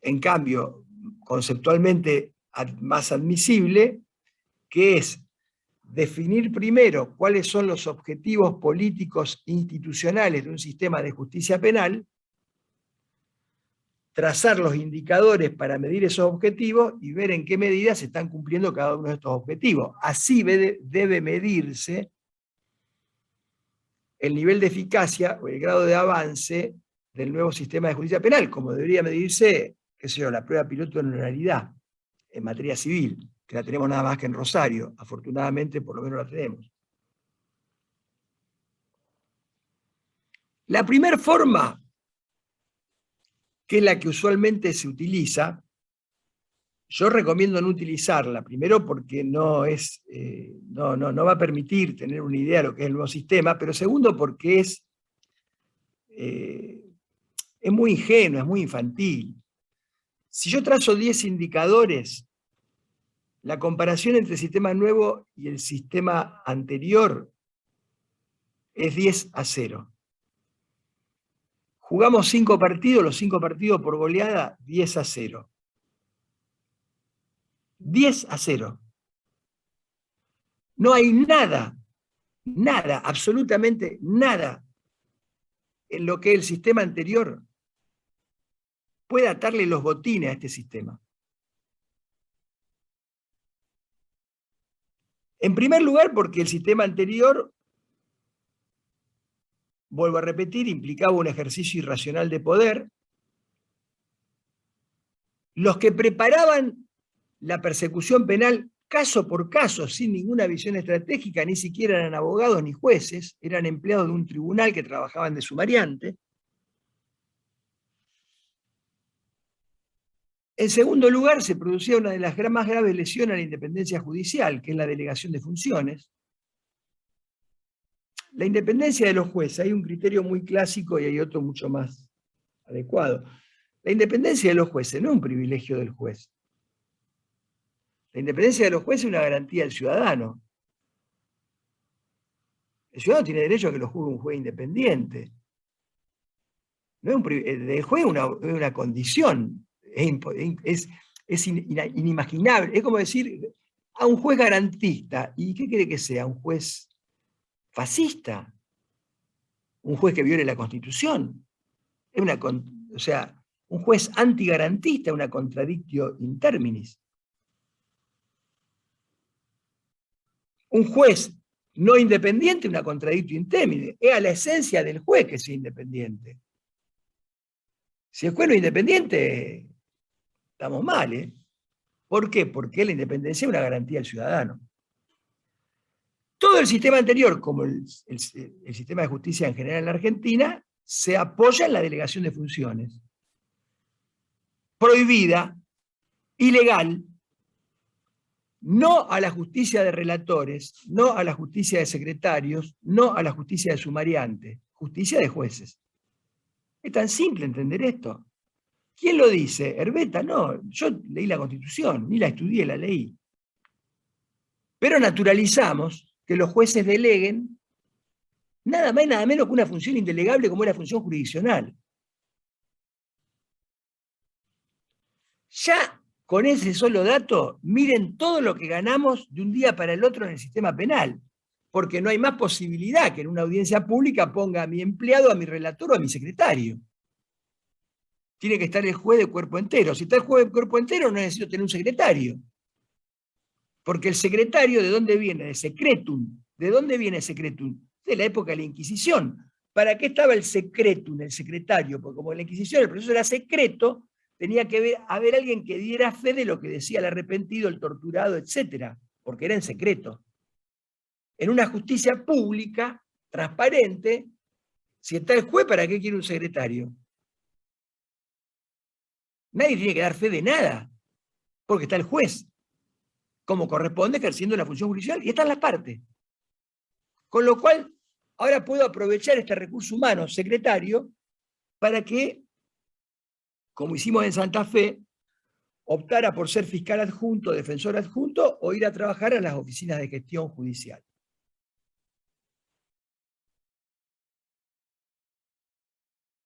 en cambio, conceptualmente más admisible, que es definir primero cuáles son los objetivos políticos institucionales de un sistema de justicia penal, trazar los indicadores para medir esos objetivos y ver en qué medida se están cumpliendo cada uno de estos objetivos. Así debe medirse el nivel de eficacia o el grado de avance del nuevo sistema de justicia penal, como debería medirse, qué sé yo, la prueba piloto de honorariedad en materia civil, que la tenemos nada más que en Rosario. Afortunadamente, por lo menos la tenemos. La primera forma, que es la que usualmente se utiliza, yo recomiendo no utilizarla, primero porque no va a permitir tener una idea de lo que es el nuevo sistema, pero segundo porque es muy ingenua, es muy infantil. Si yo trazo 10 indicadores, la comparación entre el sistema nuevo y el sistema anterior es 10-0. Jugamos 5 partidos, los 5 partidos por goleada, 10-0. 10-0. No hay nada, absolutamente nada en lo que el sistema anterior pueda atarle los botines a este sistema. En primer lugar, porque el sistema anterior, vuelvo a repetir, implicaba un ejercicio irracional de poder. Los que preparaban la persecución penal caso por caso, sin ninguna visión estratégica, ni siquiera eran abogados ni jueces, eran empleados de un tribunal que trabajaban de sumariante. En segundo lugar, se producía una de las más graves lesiones a la independencia judicial, que es la delegación de funciones. La independencia de los jueces, hay un criterio muy clásico y hay otro mucho más adecuado. La independencia de los jueces no es un privilegio del juez. La independencia de los jueces es una garantía del ciudadano. El ciudadano tiene derecho a que lo juzgue un juez independiente. No es el juez es una condición, es inimaginable. Es como decir a un juez garantista. ¿Y qué quiere que sea? ¿Un juez fascista? ¿Un juez que viole la Constitución? O sea, un juez antigarantista, una contradictio in terminis. Un juez no independiente, una contradictio in terminis. Es a la esencia del juez que sea independiente. Si el juez no es independiente, estamos mal, ¿eh? ¿Por qué? Porque la independencia es una garantía del ciudadano. Todo el sistema anterior, como el sistema de justicia en general en la Argentina, se apoya en la delegación de funciones. Prohibida, ilegal, no a la justicia de relatores, no a la justicia de secretarios, no a la justicia de sumariantes, justicia de jueces. Es tan simple entender esto. ¿Quién lo dice? ¿Herbeta? No, yo leí la Constitución, ni la estudié, la leí. Pero naturalizamos que los jueces deleguen nada más y nada menos que una función indelegable como es la función jurisdiccional. Ya con ese solo dato, miren todo lo que ganamos de un día para el otro en el sistema penal, porque no hay más posibilidad que en una audiencia pública ponga a mi empleado, a mi relator o a mi secretario. tiene que estar el juez de cuerpo entero. Si está el juez de cuerpo entero, no necesito tener un secretario. Porque el secretario, ¿de dónde viene? De secretum. ¿De dónde viene secretum? De la época de la Inquisición. ¿Para qué estaba el secretum, el secretario? Porque como en la Inquisición el proceso era secreto, tenía que haber alguien que diera fe de lo que decía el arrepentido, el torturado, etc. Porque era en secreto. En una justicia pública, transparente, si está el juez, ¿para qué quiere un secretario? Nadie tiene que dar fe de nada, porque está el juez, como corresponde, ejerciendo la función judicial, y están las partes. Con lo cual, ahora puedo aprovechar este recurso humano, secretario, para que, como hicimos en Santa Fe, optara por ser fiscal adjunto, defensor adjunto, o ir a trabajar a las oficinas de gestión judicial.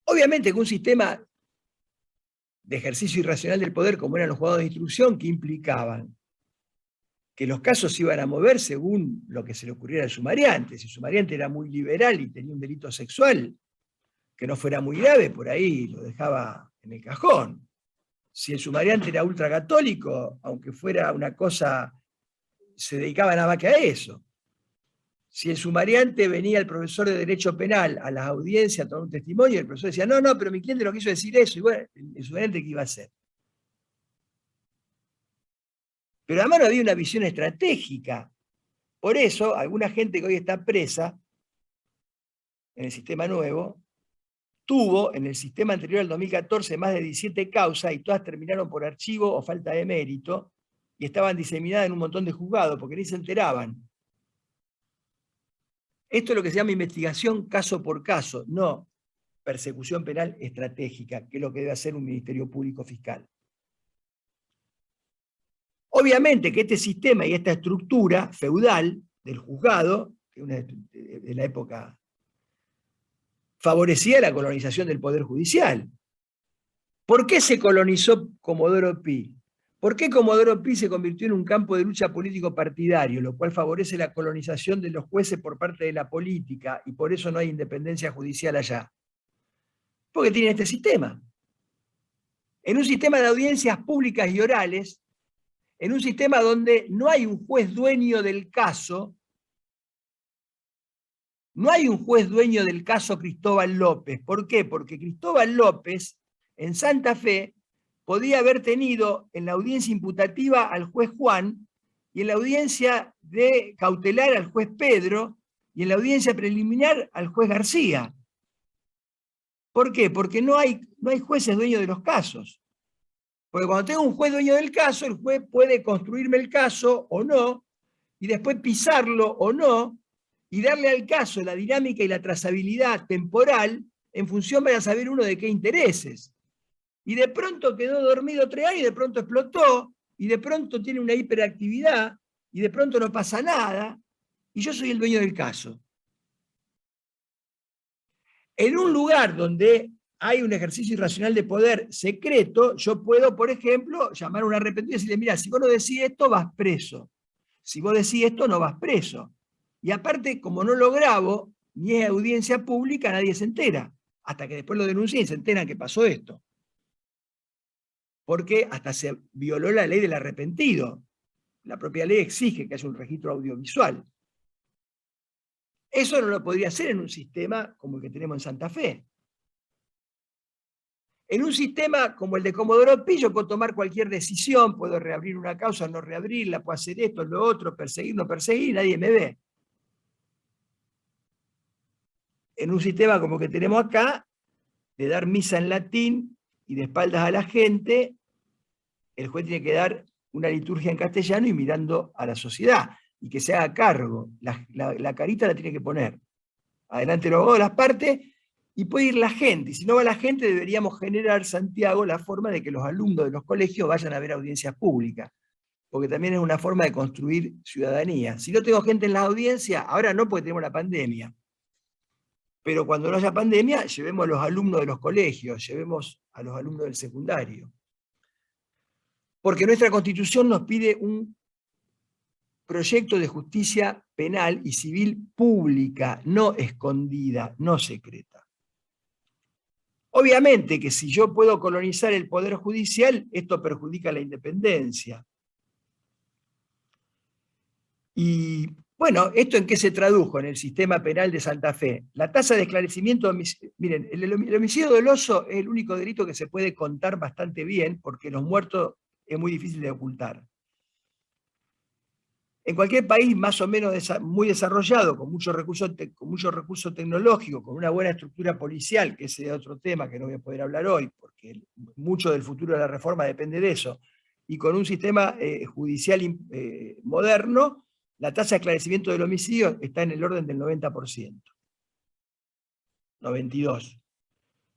Obviamente que un sistema de ejercicio irracional del poder, como eran los juzgados de instrucción, que implicaban que los casos se iban a mover según lo que se le ocurriera al sumariante. Si el sumariante era muy liberal y tenía un delito sexual que no fuera muy grave, por ahí lo dejaba en el cajón. Si el sumariante era ultracatólico, aunque fuera una cosa, se dedicaba nada más que a eso. Si el sumariante venía el profesor de Derecho Penal a las audiencias a tomar un testimonio, el profesor decía, no, pero mi cliente no quiso decir eso, y bueno, el sumariante, ¿qué iba a hacer? Pero además no había una visión estratégica. Por eso, alguna gente que hoy está presa en el sistema nuevo, tuvo en el sistema anterior al 2014 más de 17 causas, y todas terminaron por archivo o falta de mérito, y estaban diseminadas en un montón de juzgados, porque ni se enteraban. Esto es lo que se llama investigación caso por caso, no persecución penal estratégica, que es lo que debe hacer un ministerio público fiscal. Obviamente que este sistema y esta estructura feudal del juzgado, que es de la época, favorecía la colonización del Poder Judicial. ¿Por qué se colonizó Comodoro Pi? ¿Por qué Comodoro Pi se convirtió en un campo de lucha político partidario, lo cual favorece la colonización de los jueces por parte de la política, y por eso no hay independencia judicial allá? Porque tiene este sistema. En un sistema de audiencias públicas y orales, en un sistema donde no hay un juez dueño del caso, no hay un juez dueño del caso Cristóbal López. ¿Por qué? Porque Cristóbal López, en Santa Fe, podía haber tenido en la audiencia imputativa al juez Juan, y en la audiencia de cautelar al juez Pedro, y en la audiencia preliminar al juez García. ¿Por qué? Porque no hay jueces dueños de los casos. Porque cuando tengo un juez dueño del caso, el juez puede construirme el caso o no, y después pisarlo o no, y darle al caso la dinámica y la trazabilidad temporal en función para saber uno de qué intereses. Y de pronto quedó dormido 3 años, y de pronto explotó, y de pronto tiene una hiperactividad, y de pronto no pasa nada, y yo soy el dueño del caso. En un lugar donde hay un ejercicio irracional de poder secreto, yo puedo, por ejemplo, llamar a un arrepentido y decirle, mira, si vos no decís esto, vas preso. Si vos decís esto, no vas preso. Y aparte, como no lo grabo, ni es audiencia pública, nadie se entera. Hasta que después lo denuncien y se enteran que pasó esto. Porque hasta se violó la ley del arrepentido. La propia ley exige que haya un registro audiovisual. Eso no lo podría hacer en un sistema como el que tenemos en Santa Fe. En un sistema como el de Comodoro Pi, yo puedo tomar cualquier decisión, puedo reabrir una causa, no reabrirla, puedo hacer esto, lo otro, perseguir, no perseguir, nadie me ve. En un sistema como el que tenemos acá, de dar misa en latín y de espaldas a la gente, el juez tiene que dar una liturgia en castellano y mirando a la sociedad, y que se haga cargo. La carita la tiene que poner. Adelante los abogados de las partes, y puede ir la gente. Y si no va la gente, deberíamos generar, Santiago, la forma de que los alumnos de los colegios vayan a ver audiencias públicas, porque también es una forma de construir ciudadanía. Si no tengo gente en las audiencias, ahora no, porque tenemos la pandemia, pero cuando no haya pandemia, llevemos a los alumnos de los colegios, llevemos a los alumnos del secundario. Porque nuestra Constitución nos pide un proyecto de justicia penal y civil pública, no escondida, no secreta. Obviamente que si yo puedo colonizar el Poder Judicial, esto perjudica la independencia. Y bueno, ¿esto en qué se tradujo en el sistema penal de Santa Fe? La tasa de esclarecimiento de homicidio. Miren, el homicidio doloso es el único delito que se puede contar bastante bien, porque los muertos es muy difícil de ocultar. En cualquier país más o menos muy desarrollado, con muchos recursos tecnológicos, con una buena estructura policial, que ese es otro tema que no voy a poder hablar hoy, porque mucho del futuro de la reforma depende de eso, y con un sistema judicial moderno, la tasa de esclarecimiento del homicidio está en el orden del 90%. 92%.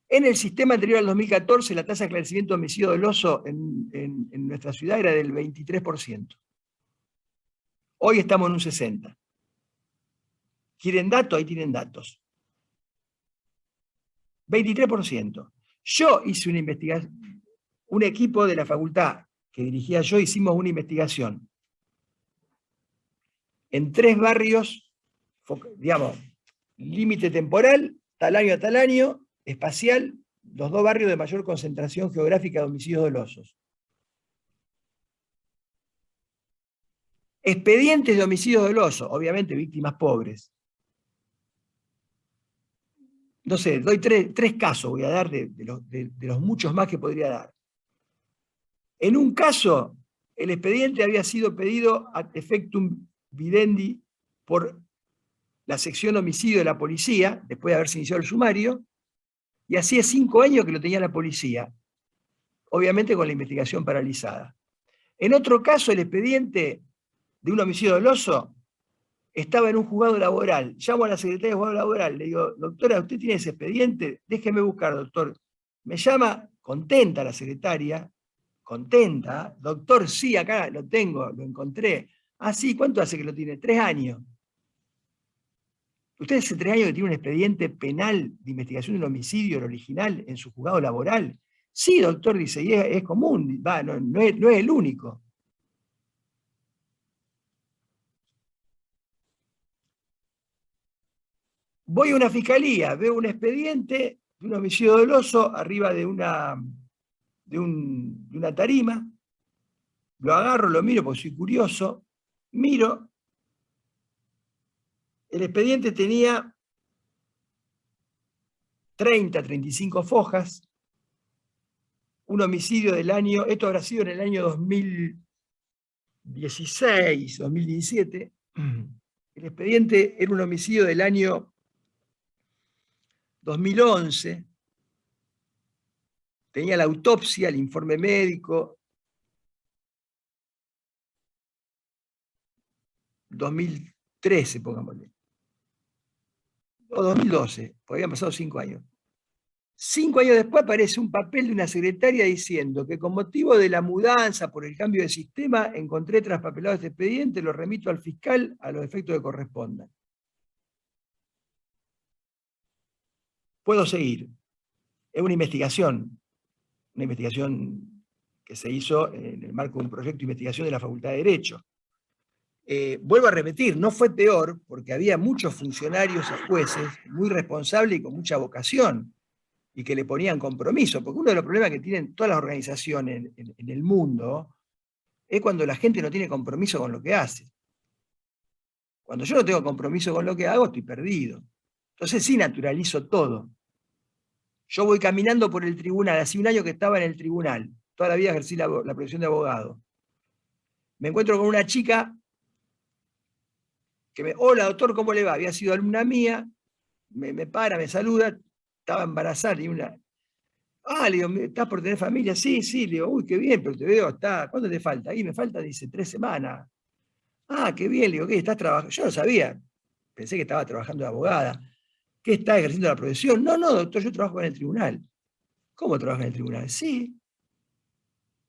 En el sistema anterior al 2014, la tasa de esclarecimiento de homicidio doloso en nuestra ciudad era del 23%. Hoy estamos en un 60%. ¿Quieren datos? Ahí tienen datos. 23%. Yo hice una investigación, un equipo de la facultad que dirigía yo, hicimos una investigación en 3 barrios, digamos, límite temporal, tal año a tal año, espacial, los 2 barrios de mayor concentración geográfica de homicidios dolosos. Expedientes de homicidios dolosos, obviamente víctimas pobres. No sé, doy 3 casos, voy a dar de los muchos más que podría dar. En un caso, el expediente había sido pedido ad effectum videndi por la sección homicidio de la policía, después de haberse iniciado el sumario, y hacía 5 años que lo tenía la policía, obviamente con la investigación paralizada. En otro caso, el expediente de un homicidio doloso estaba en un juzgado laboral. Llamo a la secretaria de juzgado laboral, le digo, doctora, ¿usted tiene ese expediente? Déjeme buscar, doctor. Me llama, contenta la secretaria, contenta, doctor, sí, acá lo tengo, lo encontré. Ah, sí, ¿cuánto hace que lo tiene? 3 años. ¿Usted hace 3 años que tiene un expediente penal de investigación del homicidio, el original, en su juzgado laboral? Sí, doctor, dice, y es común, no es el único. Voy a una fiscalía, veo un expediente de un homicidio doloso arriba de una tarima, lo agarro, lo miro porque soy curioso, miro, el expediente tenía 30, 35 fojas, un homicidio del año, esto habrá sido en el año 2016, 2017, el expediente era un homicidio del año 2011, tenía la autopsia, el informe médico, 2013, pongámosle, o 2012, porque habían pasado 5 años. 5 años después aparece un papel de una secretaria diciendo que con motivo de la mudanza por el cambio de sistema encontré traspapelado este expediente, lo remito al fiscal a los efectos que correspondan. Puedo seguir. Es una investigación que se hizo en el marco de un proyecto de investigación de la Facultad de Derecho. Vuelvo a repetir, no fue peor porque había muchos funcionarios y jueces muy responsables y con mucha vocación y que le ponían compromiso, porque uno de los problemas que tienen todas las organizaciones en el mundo es cuando la gente no tiene compromiso con lo que hace. Cuando yo no tengo compromiso con lo que hago, estoy perdido. Entonces sí naturalizo todo. Yo voy caminando por el tribunal, hace 1 año que estaba en el tribunal, toda la vida ejercí la profesión de abogado. Me encuentro con una chica que hola doctor, ¿cómo le va? Había sido alumna mía, me para, me saluda, estaba embarazada, y una... Ah, le digo, ¿estás por tener familia? Sí, sí, le digo, uy, qué bien, pero te veo, ¿cuánto te falta? Ahí me falta, dice, 3 semanas. Ah, qué bien, le digo, ¿qué estás trabajando? Yo no sabía, pensé que estaba trabajando de abogada. ¿Qué está ejerciendo la profesión? No, doctor, yo trabajo en el tribunal. ¿Cómo trabaja en el tribunal? Sí.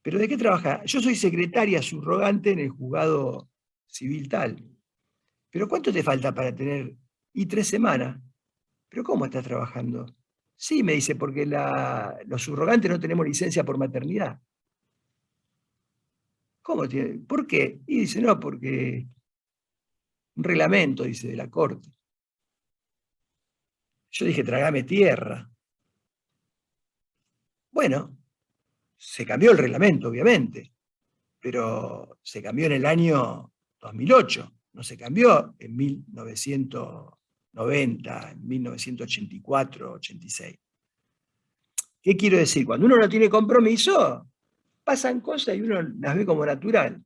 ¿Pero de qué trabaja? Yo soy secretaria subrogante en el juzgado civil tal. ¿Pero cuánto te falta para tener? Y 3 semanas. ¿Pero cómo estás trabajando? Sí, me dice, porque los subrogantes no tenemos licencia por maternidad. ¿Cómo tiene? ¿Por qué? Y dice, no, porque un reglamento, dice, de la corte. Yo dije, trágame tierra. Bueno, se cambió el reglamento, obviamente, pero se cambió en el año 2008, no se cambió en 1990, en 1984, 86. ¿Qué quiero decir? Cuando uno no tiene compromiso, pasan cosas y uno las ve como natural.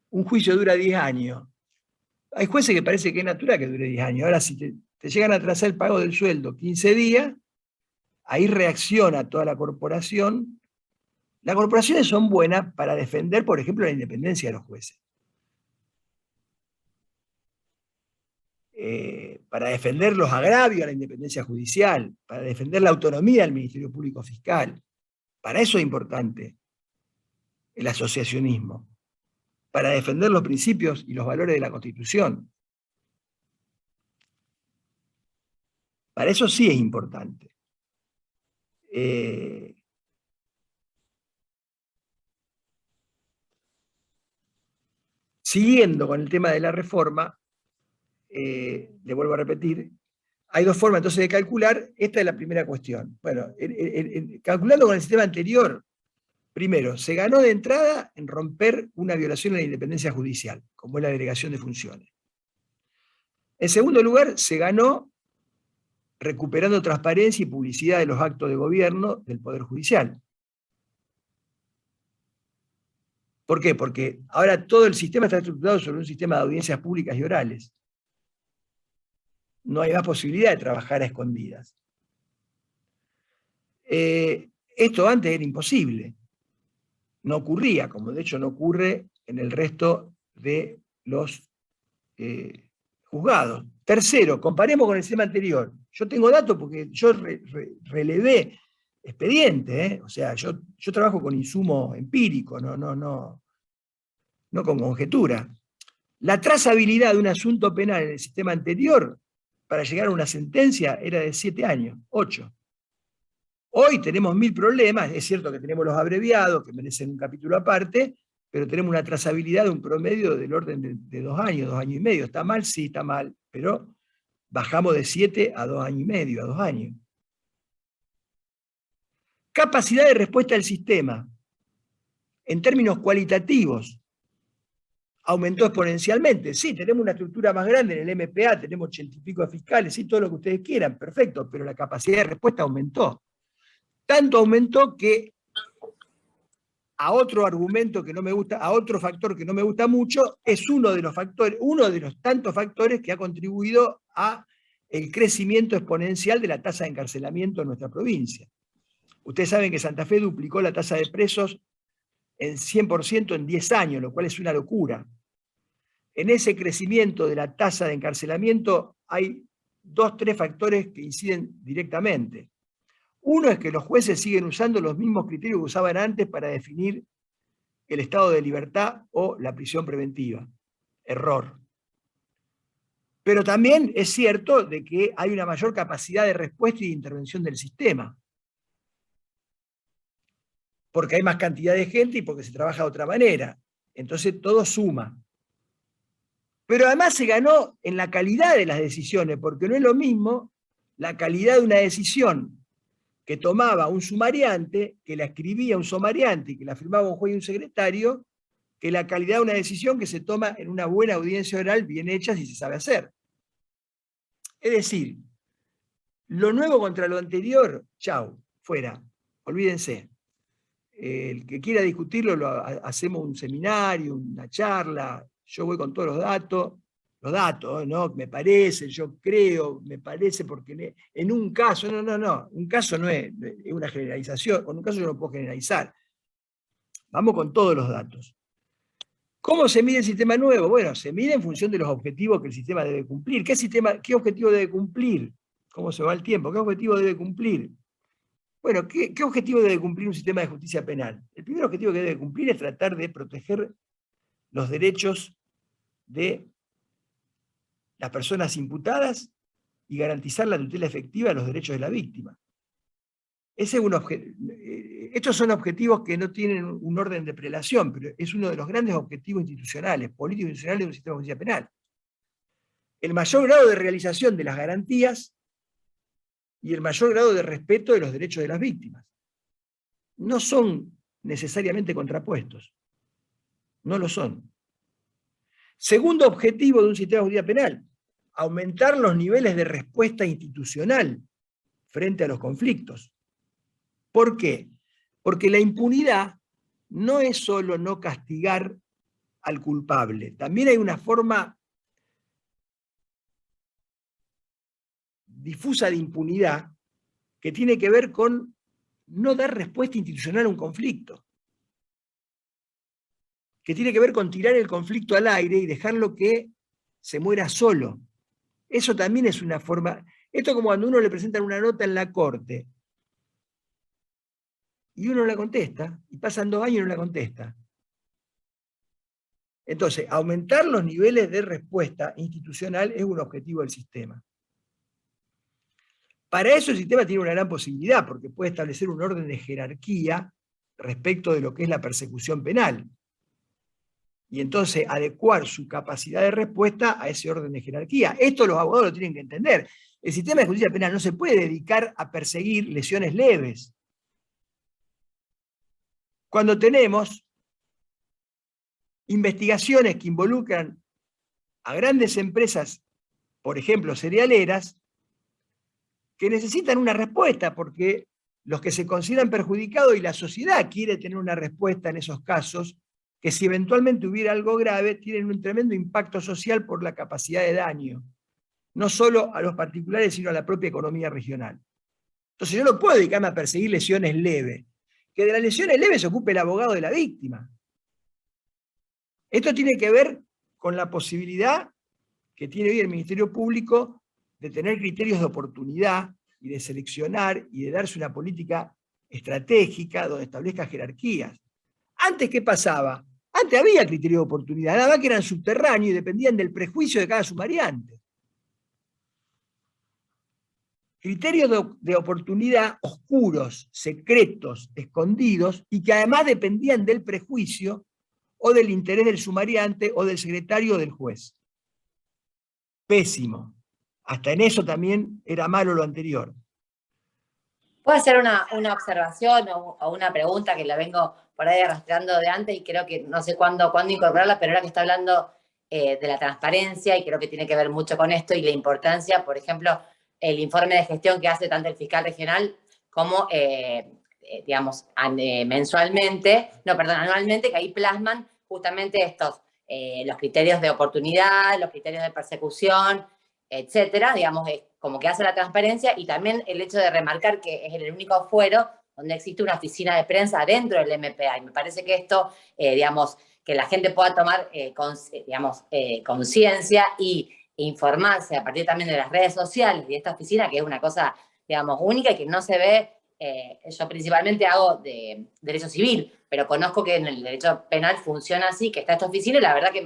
Un juicio dura 10 años. Hay jueces que parece que es natural que dure 10 años. Ahora, si te llegan a atrasar el pago del sueldo 15 días, ahí reacciona toda la corporación. Las corporaciones son buenas para defender, por ejemplo, la independencia de los jueces. Para defender los agravios a la independencia judicial, para defender la autonomía del Ministerio Público Fiscal. Para eso es importante el asociacionismo, para defender los principios y los valores de la Constitución. Para eso sí es importante. Siguiendo con el tema de la reforma, le vuelvo a repetir, hay dos formas entonces de calcular. Esta es la primera cuestión. Bueno, calculando con el sistema anterior, primero, se ganó de entrada en romper una violación a la independencia judicial, como es la delegación de funciones. En segundo lugar, se ganó recuperando transparencia y publicidad de los actos de gobierno del Poder Judicial. ¿Por qué? Porque ahora todo el sistema está estructurado sobre un sistema de audiencias públicas y orales. No hay más posibilidad de trabajar a escondidas. Esto antes era imposible. No ocurría, como de hecho no ocurre en el resto de los juzgados. Tercero, comparemos con el sistema anterior. Yo tengo datos porque yo relevé expediente, o sea, yo trabajo con insumo empírico, no con conjetura. La trazabilidad de un asunto penal en el sistema anterior para llegar a una sentencia era de 7 años, 8. Hoy tenemos 1000 problemas, es cierto que tenemos los abreviados, que merecen un capítulo aparte, pero tenemos una trazabilidad de un promedio del orden de 2 años, 2 años y medio. ¿Está mal? Sí, está mal, pero bajamos de 7 a 2 años y medio, a 2 años. Capacidad de respuesta del sistema, en términos cualitativos, aumentó exponencialmente. Sí, tenemos una estructura más grande en el MPA, tenemos 80 y pico de fiscales, sí, todo lo que ustedes quieran, perfecto, pero la capacidad de respuesta aumentó. Tanto aumentó que a otro argumento que no me gusta, a otro factor que no me gusta mucho, es uno de los tantos factores que ha contribuido a el crecimiento exponencial de la tasa de encarcelamiento en nuestra provincia. Ustedes saben que Santa Fe duplicó la tasa de presos en 100% en 10 años, lo cual es una locura. En ese crecimiento de la tasa de encarcelamiento hay 2, 3 factores que inciden directamente. Uno es que los jueces siguen usando los mismos criterios que usaban antes para definir el estado de libertad o la prisión preventiva. Error. Pero también es cierto de que hay una mayor capacidad de respuesta y de intervención del sistema. Porque hay más cantidad de gente y porque se trabaja de otra manera. Entonces todo suma. Pero además se ganó en la calidad de las decisiones, porque no es lo mismo la calidad de una decisión que tomaba un sumariante, que la escribía un sumariante y que la firmaba un juez y un secretario, que la calidad de una decisión que se toma en una buena audiencia oral bien hecha si se sabe hacer. Es decir, lo nuevo contra lo anterior, chau, fuera, olvídense. El que quiera discutirlo, hacemos un seminario, una charla, yo voy con todos los datos, ¿no? Me parece, yo creo, me parece, porque en un caso, no, un caso no es una generalización, con un caso yo no puedo generalizar. Vamos con todos los datos. ¿Cómo se mide el sistema nuevo? Bueno, se mide en función de los objetivos que el sistema debe cumplir. ¿Qué objetivo debe cumplir? ¿Cómo se va el tiempo? ¿Qué objetivo debe cumplir? Bueno, ¿qué objetivo debe cumplir un sistema de justicia penal? El primer objetivo que debe cumplir es tratar de proteger los derechos de las personas imputadas y garantizar la tutela efectiva de los derechos de la víctima. Estos son objetivos que no tienen un orden de prelación, pero es uno de los grandes objetivos institucionales, políticos institucionales de un sistema de justicia penal. El mayor grado de realización de las garantías y el mayor grado de respeto de los derechos de las víctimas. no son necesariamente contrapuestos. No lo son. Segundo objetivo de un sistema de justicia penal, aumentar los niveles de respuesta institucional frente a los conflictos. ¿Por qué? Porque la impunidad no es solo no castigar al culpable, también hay una forma difusa de impunidad que tiene que ver con no dar respuesta institucional a un conflicto, que tiene que ver con tirar el conflicto al aire y dejarlo que se muera solo. Eso también es una forma. Esto es como cuando uno le presentan una nota en la corte y uno no la contesta, y pasan 2 años y no la contesta. Entonces, aumentar los niveles de respuesta institucional es un objetivo del sistema. Para eso el sistema tiene una gran posibilidad, porque puede establecer un orden de jerarquía respecto de lo que es la persecución penal. Y entonces adecuar su capacidad de respuesta a ese orden de jerarquía. Esto los abogados lo tienen que entender. El sistema de justicia penal no se puede dedicar a perseguir lesiones leves. Cuando tenemos investigaciones que involucran a grandes empresas, por ejemplo, cerealeras, que necesitan una respuesta, porque los que se consideran perjudicados y la sociedad quiere tener una respuesta en esos casos, que si eventualmente hubiera algo grave, tienen un tremendo impacto social por la capacidad de daño, no solo a los particulares, sino a la propia economía regional. Entonces yo no puedo dedicarme a perseguir lesiones leves, que de las lesiones leves se ocupe el abogado de la víctima. Esto tiene que ver con la posibilidad que tiene hoy el Ministerio Público de tener criterios de oportunidad y de seleccionar y de darse una política estratégica donde establezca jerarquías. Antes, ¿qué pasaba? Antes había criterio de oportunidad, nada más que eran subterráneos y dependían del prejuicio de cada sumariante. Criterios de oportunidad oscuros, secretos, escondidos, y que además dependían del prejuicio o del interés del sumariante o del secretario o del juez. Pésimo. Hasta en eso también era malo lo anterior. Puedo hacer una observación o una pregunta que la vengo por ahí arrastrando de antes y creo que no sé cuándo incorporarla, pero ahora que está hablando de la transparencia y creo que tiene que ver mucho con esto y la importancia, por ejemplo, el informe de gestión que hace tanto el fiscal regional como, digamos, anualmente, que ahí plasman justamente estos, los criterios de oportunidad, los criterios de persecución, etcétera, digamos, como que hace la transparencia y también el hecho de remarcar que es el único fuero donde existe una oficina de prensa dentro del MPA. Y me parece que esto, digamos, que la gente pueda tomar, conciencia y informarse a partir también de las redes sociales y de esta oficina, que es una cosa, digamos, única y que no se ve. Yo principalmente hago de derecho civil, pero conozco que en el derecho penal funciona así, que está esta oficina y la verdad que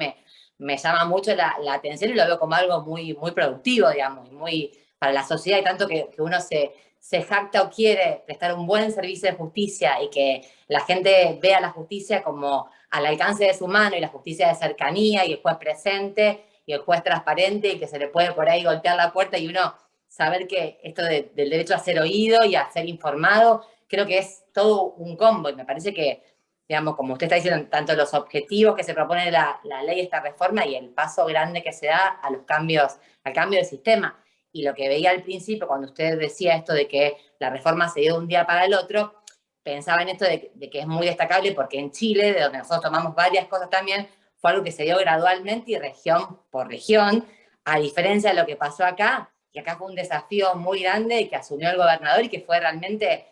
me llama mucho la atención y lo veo como algo muy, muy productivo, digamos, muy para la sociedad, y tanto que uno se jacta o quiere prestar un buen servicio de justicia y que la gente vea la justicia como al alcance de su mano y la justicia de cercanía y el juez presente y el juez transparente y que se le puede por ahí golpear la puerta y uno saber que esto del derecho a ser oído y a ser informado, creo que es todo un combo y me parece que, digamos, como usted está diciendo, tanto los objetivos que se propone la ley, esta reforma, y el paso grande que se da a los cambios, al cambio del sistema. Y lo que veía al principio, cuando usted decía esto de que la reforma se dio de un día para el otro, pensaba en esto de que es muy destacable porque en Chile, de donde nosotros tomamos varias cosas también, fue algo que se dio gradualmente y región por región, a diferencia de lo que pasó acá, que acá fue un desafío muy grande y que asumió el gobernador y que fue realmente,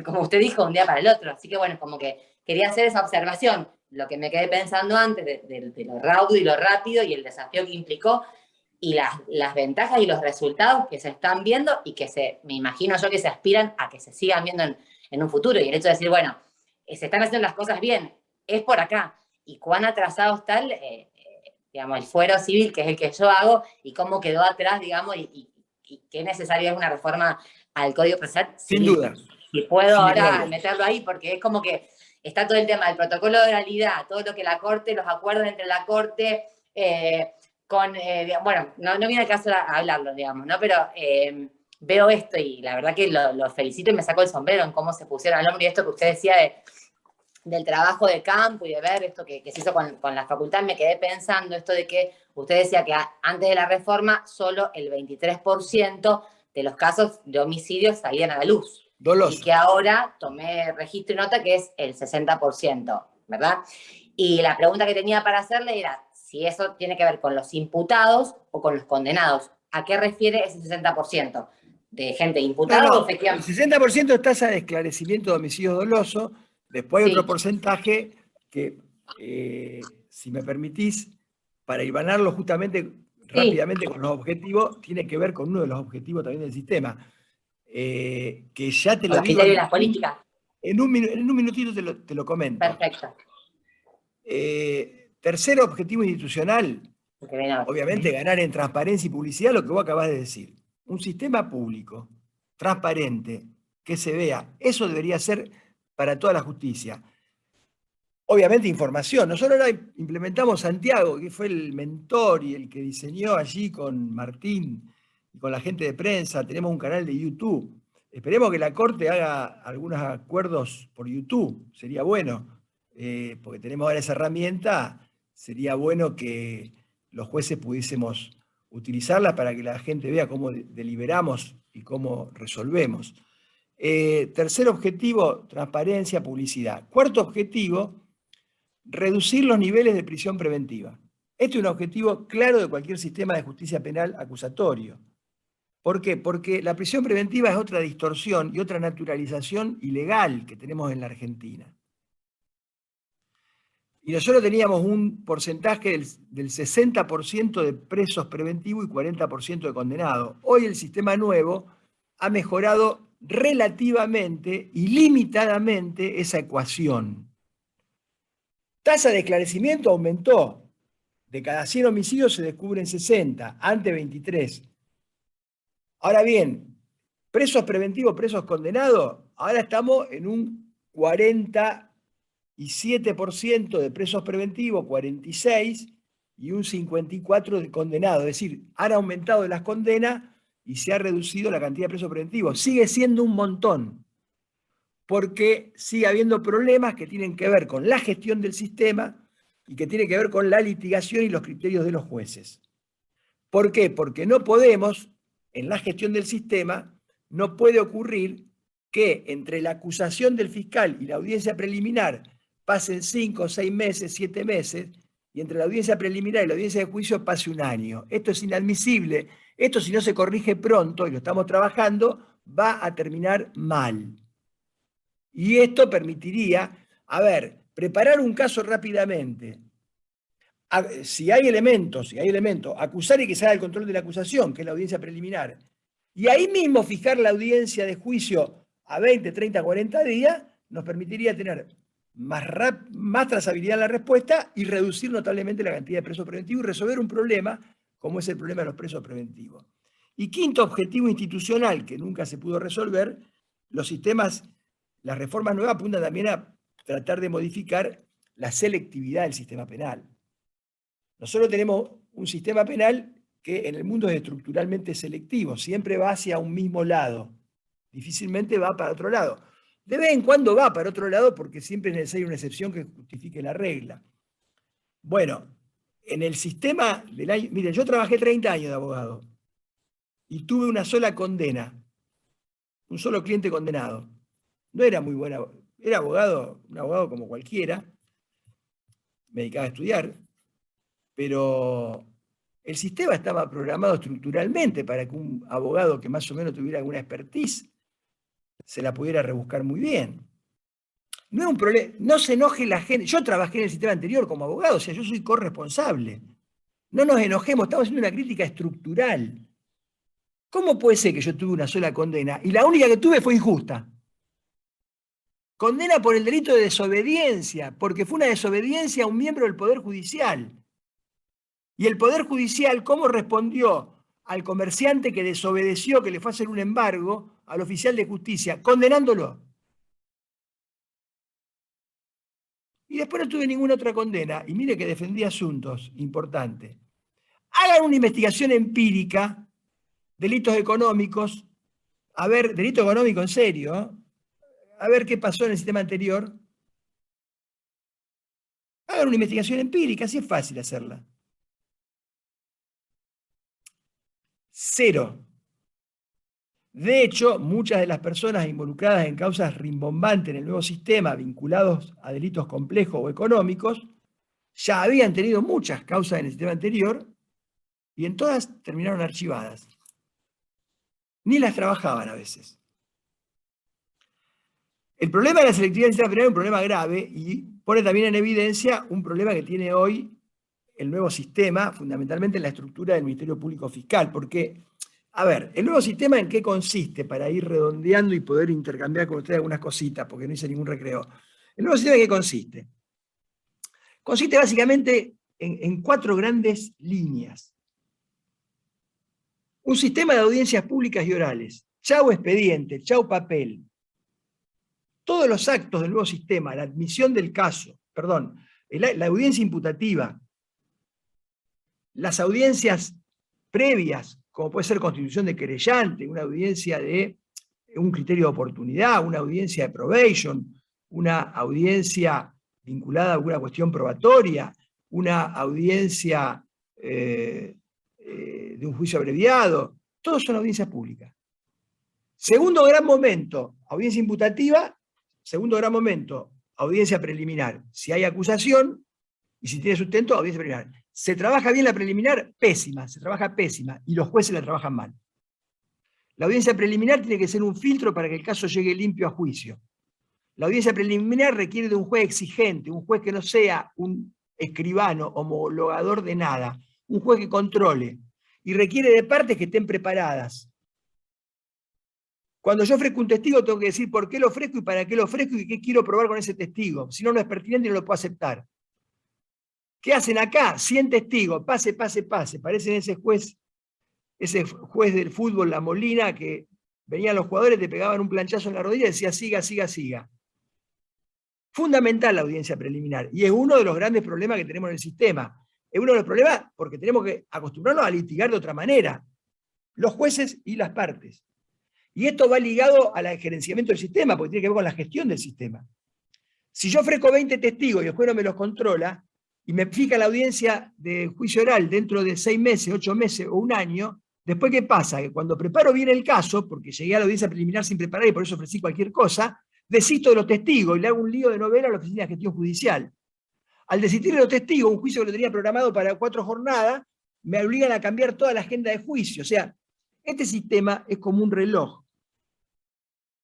como usted dijo, un día para el otro. Así que bueno, como que quería hacer esa observación, lo que me quedé pensando antes de lo raudo y lo rápido y el desafío que implicó y las ventajas y los resultados que se están viendo y que me imagino yo que se aspiran a que se sigan viendo en un futuro. Y el hecho de decir, bueno, se están haciendo las cosas bien, es por acá. Y cuán atrasado está digamos, el fuero civil, que es el que yo hago, y cómo quedó atrás, digamos, y qué necesaria es una reforma al Código Procesal. Sin duda. Si puedo Sin ahora duda. meterlo ahí, porque es como que está todo el tema del protocolo de oralidad, todo lo que la Corte, los acuerdos entre la Corte, bueno, no viene el caso a hablarlo, digamos, ¿no? Pero veo esto y la verdad que lo felicito y me saco el sombrero en cómo se pusieron al hombro y esto que usted decía del trabajo de campo y de ver esto que se hizo con la facultad, me quedé pensando esto de que usted decía que antes de la reforma solo el 23% de los casos de homicidio salían a la luz. Doloso. Y que ahora tomé registro y nota que es el 60%, ¿verdad? Y la pregunta que tenía para hacerle era si eso tiene que ver con los imputados o con los condenados. ¿A qué refiere ese 60%? ¿De gente imputada o efectivamente? El 60% es tasa de esclarecimiento de homicidio doloso. Después hay otro porcentaje que, si me permitís, para hilvanarlo justamente rápidamente con los objetivos, tiene que ver con uno de los objetivos también del sistema. Que ya te lo digo. ¿Los criterios de las políticas? En un minutito te lo comento. Perfecto. Tercer objetivo institucional, obviamente ganar en transparencia y publicidad, lo que vos acabás de decir. Un sistema público, transparente, que se vea. Eso debería ser para toda la justicia. Obviamente información. Nosotros ahora implementamos Santiago, que fue el mentor y el que diseñó allí con Martín y con la gente de prensa. Tenemos un canal de YouTube. Esperemos que la Corte haga algunos acuerdos por YouTube. Sería bueno, porque tenemos ahora esa herramienta. Sería bueno que los jueces pudiésemos utilizarla para que la gente vea cómo deliberamos y cómo resolvemos. Tercer objetivo, transparencia, publicidad. Cuarto objetivo, reducir los niveles de prisión preventiva. Este es un objetivo claro de cualquier sistema de justicia penal acusatorio. ¿Por qué? Porque la prisión preventiva es otra distorsión y otra naturalización ilegal que tenemos en la Argentina. Y nosotros teníamos un porcentaje del 60% de presos preventivos y 40% de condenados. Hoy el sistema nuevo ha mejorado relativamente y limitadamente esa ecuación. Tasa de esclarecimiento aumentó. De cada 100 homicidios se descubren 60, antes 23. Ahora bien, presos preventivos, presos condenados, ahora estamos en un 47% de presos preventivos, 46, y un 54% de condenados. Es decir, han aumentado las condenas y se ha reducido la cantidad de presos preventivos. Sigue siendo un montón, porque sigue habiendo problemas que tienen que ver con la gestión del sistema y que tienen que ver con la litigación y los criterios de los jueces. ¿Por qué? Porque no podemos, en la gestión del sistema, no puede ocurrir que entre la acusación del fiscal y la audiencia preliminar pasen 5, 6 meses, 7 meses, y entre la audiencia preliminar y la audiencia de juicio pase un año. Esto es inadmisible. Esto, si no se corrige pronto, y lo estamos trabajando, va a terminar mal. Y esto permitiría, preparar un caso rápidamente. Si hay elementos, acusar y que se haga el control de la acusación, que es la audiencia preliminar. Y ahí mismo fijar la audiencia de juicio a 20, 30, 40 días, nos permitiría tener más trazabilidad en la respuesta y reducir notablemente la cantidad de presos preventivos y resolver un problema como es el problema de los presos preventivos. Y quinto objetivo institucional que nunca se pudo resolver, los sistemas, las reformas nuevas apuntan también a tratar de modificar la selectividad del sistema penal. Nosotros tenemos un sistema penal que en el mundo es estructuralmente selectivo, siempre va hacia un mismo lado, difícilmente va para otro lado. De vez en cuando va para otro lado porque siempre es necesaria una excepción que justifique la regla. Bueno, en el sistema del año... Miren, yo trabajé 30 años de abogado y tuve una sola condena, un solo cliente condenado. No era muy buena, era abogado, un abogado como cualquiera, me dedicaba a estudiar, pero el sistema estaba programado estructuralmente para que un abogado que más o menos tuviera alguna expertise se la pudiera rebuscar muy bien. No es un problema, no se enoje la gente. Yo trabajé en el sistema anterior como abogado, o sea, yo soy corresponsable. No nos enojemos, estamos haciendo una crítica estructural. ¿Cómo puede ser que yo tuve una sola condena y la única que tuve fue injusta? Condena por el delito de desobediencia, porque fue una desobediencia a un miembro del Poder Judicial. Y el Poder Judicial, ¿cómo respondió al comerciante que desobedeció, que le fue a hacer un embargo al oficial de justicia? Condenándolo. Y después no tuve ninguna otra condena. Y mire que defendí asuntos importantes. Hagan una investigación empírica, delitos económicos, a ver, delito económico en serio, a ver qué pasó en el sistema anterior. Hagan una investigación empírica, así es fácil hacerla. 0. De hecho, muchas de las personas involucradas en causas rimbombantes en el nuevo sistema, vinculados a delitos complejos o económicos, ya habían tenido muchas causas en el sistema anterior y en todas terminaron archivadas. Ni las trabajaban a veces. El problema de la selectividad del sistema penal es un problema grave y pone también en evidencia un problema que tiene hoy el nuevo sistema, fundamentalmente en la estructura del Ministerio Público Fiscal, porque, a ver, ¿el nuevo sistema en qué consiste? Para ir redondeando y poder intercambiar con ustedes algunas cositas, porque no hice ningún recreo. ¿El nuevo sistema en qué consiste? Consiste básicamente en 4 grandes líneas. Un sistema de audiencias públicas y orales. Chau expediente, chau papel. Todos los actos del nuevo sistema, la admisión del caso, perdón, la audiencia imputativa, las audiencias previas, como puede ser constitución de querellante, una audiencia de un criterio de oportunidad, una audiencia de probation, una audiencia vinculada a alguna cuestión probatoria, una audiencia de un juicio abreviado, todos son audiencias públicas. Segundo gran momento, audiencia imputativa. Segundo gran momento, audiencia preliminar. Si hay acusación y si tiene sustento, audiencia preliminar. ¿Se trabaja bien la preliminar? Pésima, se trabaja pésima y los jueces la trabajan mal. La audiencia preliminar tiene que ser un filtro para que el caso llegue limpio a juicio. La audiencia preliminar requiere de un juez exigente, un juez que no sea un escribano, homologador de nada, un juez que controle, y requiere de partes que estén preparadas. Cuando yo ofrezco un testigo tengo que decir por qué lo ofrezco y para qué lo ofrezco y qué quiero probar con ese testigo. Si no, no es pertinente y no lo puedo aceptar. ¿Qué hacen acá? 100 testigos, pase, pase, pase. Parecen ese juez del fútbol, La Molina, que venían los jugadores, te pegaban un planchazo en la rodilla y decía siga, siga, siga. Fundamental la audiencia preliminar. Y es uno de los grandes problemas que tenemos en el sistema. Es uno de los problemas porque tenemos que acostumbrarnos a litigar de otra manera. Los jueces y las partes. Y esto va ligado al gerenciamiento del sistema, porque tiene que ver con la gestión del sistema. Si yo ofrezco 20 testigos y el juez no me los controla, y me fija la audiencia de juicio oral dentro de 6 meses, 8 meses o un año, después ¿qué pasa? Que cuando preparo bien el caso, porque llegué a la audiencia preliminar sin preparar y por eso ofrecí cualquier cosa, desisto de los testigos y le hago un lío de novela a la Oficina de Gestión Judicial. Al desistir de los testigos, un juicio que lo tenía programado para 4 jornadas, me obligan a cambiar toda la agenda de juicio. O sea, este sistema es como un reloj.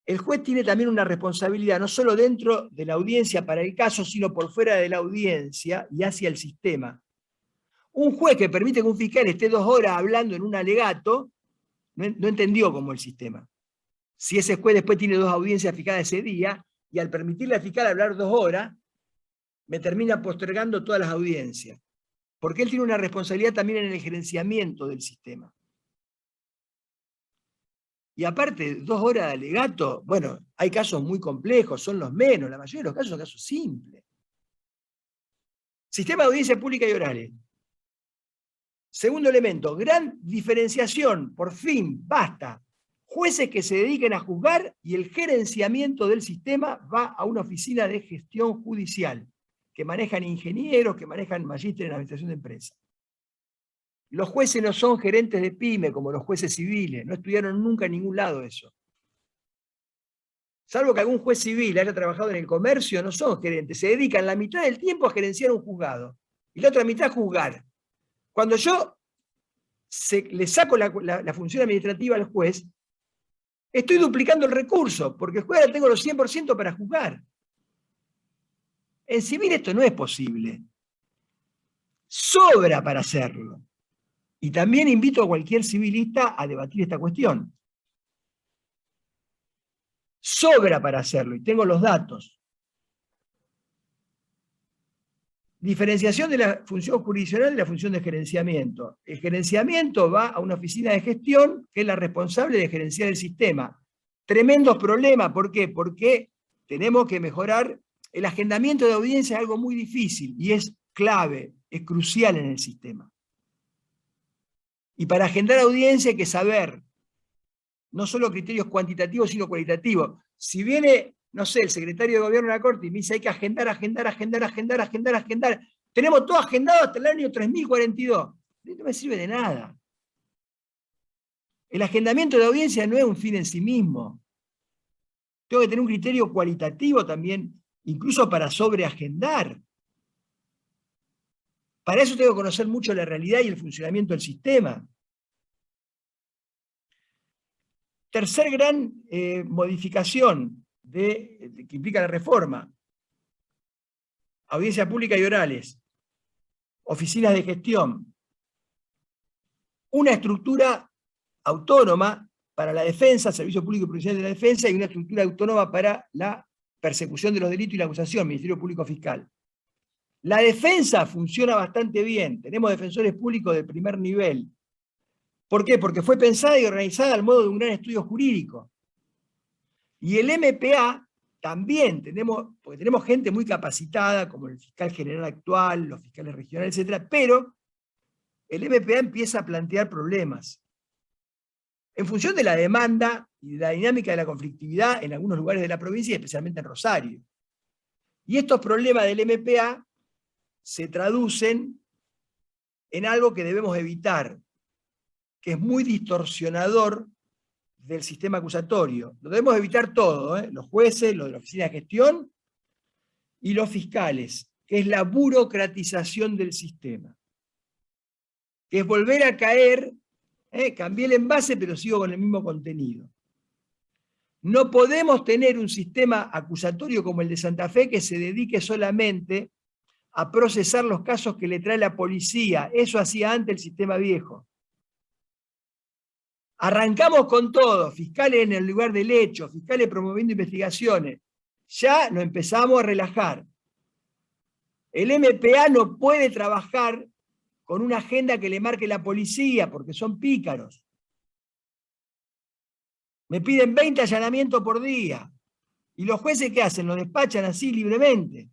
El juez tiene también una responsabilidad, no solo dentro de la audiencia para el caso, sino por fuera de la audiencia y hacia el sistema. Un juez que permite que un fiscal esté 2 horas hablando en un alegato, no entendió cómo el sistema. Si ese juez después tiene 2 audiencias fijadas ese día, y al permitirle al fiscal hablar 2 horas, me termina postergando todas las audiencias. Porque él tiene una responsabilidad también en el gerenciamiento del sistema. Y aparte, 2 horas de alegato, bueno, hay casos muy complejos, son los menos, la mayoría de los casos son casos simples. Sistema de audiencia pública y orales. Segundo elemento, gran diferenciación, por fin, basta. Jueces que se dediquen a juzgar y el gerenciamiento del sistema va a una oficina de gestión judicial, que manejan ingenieros, que manejan magísteres en administración de empresas. Los jueces no son gerentes de pyme como los jueces civiles, no estudiaron nunca en ningún lado eso. Salvo que algún juez civil haya trabajado en el comercio, no son gerentes, se dedican la mitad del tiempo a gerenciar un juzgado y la otra mitad a juzgar. Cuando yo le saco la función administrativa al juez, estoy duplicando el recurso, porque el juez ahora tengo los 100% para juzgar. En civil esto no es posible. Sobra para hacerlo. Y también invito a cualquier civilista a debatir esta cuestión. Sobra para hacerlo, y tengo los datos. Diferenciación de la función jurisdiccional y la función de gerenciamiento. El gerenciamiento va a una oficina de gestión que es la responsable de gerenciar el sistema. Tremendos problemas, ¿por qué? Porque tenemos que mejorar. El agendamiento de audiencia es algo muy difícil y es clave, es crucial en el sistema. Y para agendar audiencia hay que saber no solo criterios cuantitativos, sino cualitativos. Si viene, no sé, el secretario de gobierno de la Corte y me dice hay que agendar, tenemos todo agendado hasta el año 3042. No me sirve de nada. El agendamiento de audiencia no es un fin en sí mismo. Tengo que tener un criterio cualitativo también, incluso para sobreagendar. Para eso tengo que conocer mucho la realidad y el funcionamiento del sistema. Tercer gran modificación que implica la reforma. Audiencia pública y orales. Oficinas de gestión. Una estructura autónoma para la defensa, Servicio Público y Profesional de la Defensa, y una estructura autónoma para la persecución de los delitos y la acusación, Ministerio Público Fiscal. La defensa funciona bastante bien, tenemos defensores públicos de primer nivel. ¿Por qué? Porque fue pensada y organizada al modo de un gran estudio jurídico. Y el MPA también porque tenemos gente muy capacitada, como el fiscal general actual, los fiscales regionales, etc., pero el MPA empieza a plantear problemas. En función de la demanda y de la dinámica de la conflictividad en algunos lugares de la provincia, y especialmente en Rosario. Y estos problemas del MPA se traducen en algo que debemos evitar, que es muy distorsionador del sistema acusatorio. Lo debemos evitar todo, los jueces, los de la oficina de gestión y los fiscales, que es la burocratización del sistema. Que es volver a caer, cambié el envase pero sigo con el mismo contenido. No podemos tener un sistema acusatorio como el de Santa Fe que se dedique solamente a procesar los casos que le trae la policía. Eso hacía antes el sistema viejo. Arrancamos con todo, fiscales en el lugar del hecho, fiscales promoviendo investigaciones. Ya nos empezamos a relajar. El MPA no puede trabajar con una agenda que le marque la policía, porque son pícaros. Me piden 20 allanamientos por día. ¿Y los jueces qué hacen? ¿Los despachan así libremente?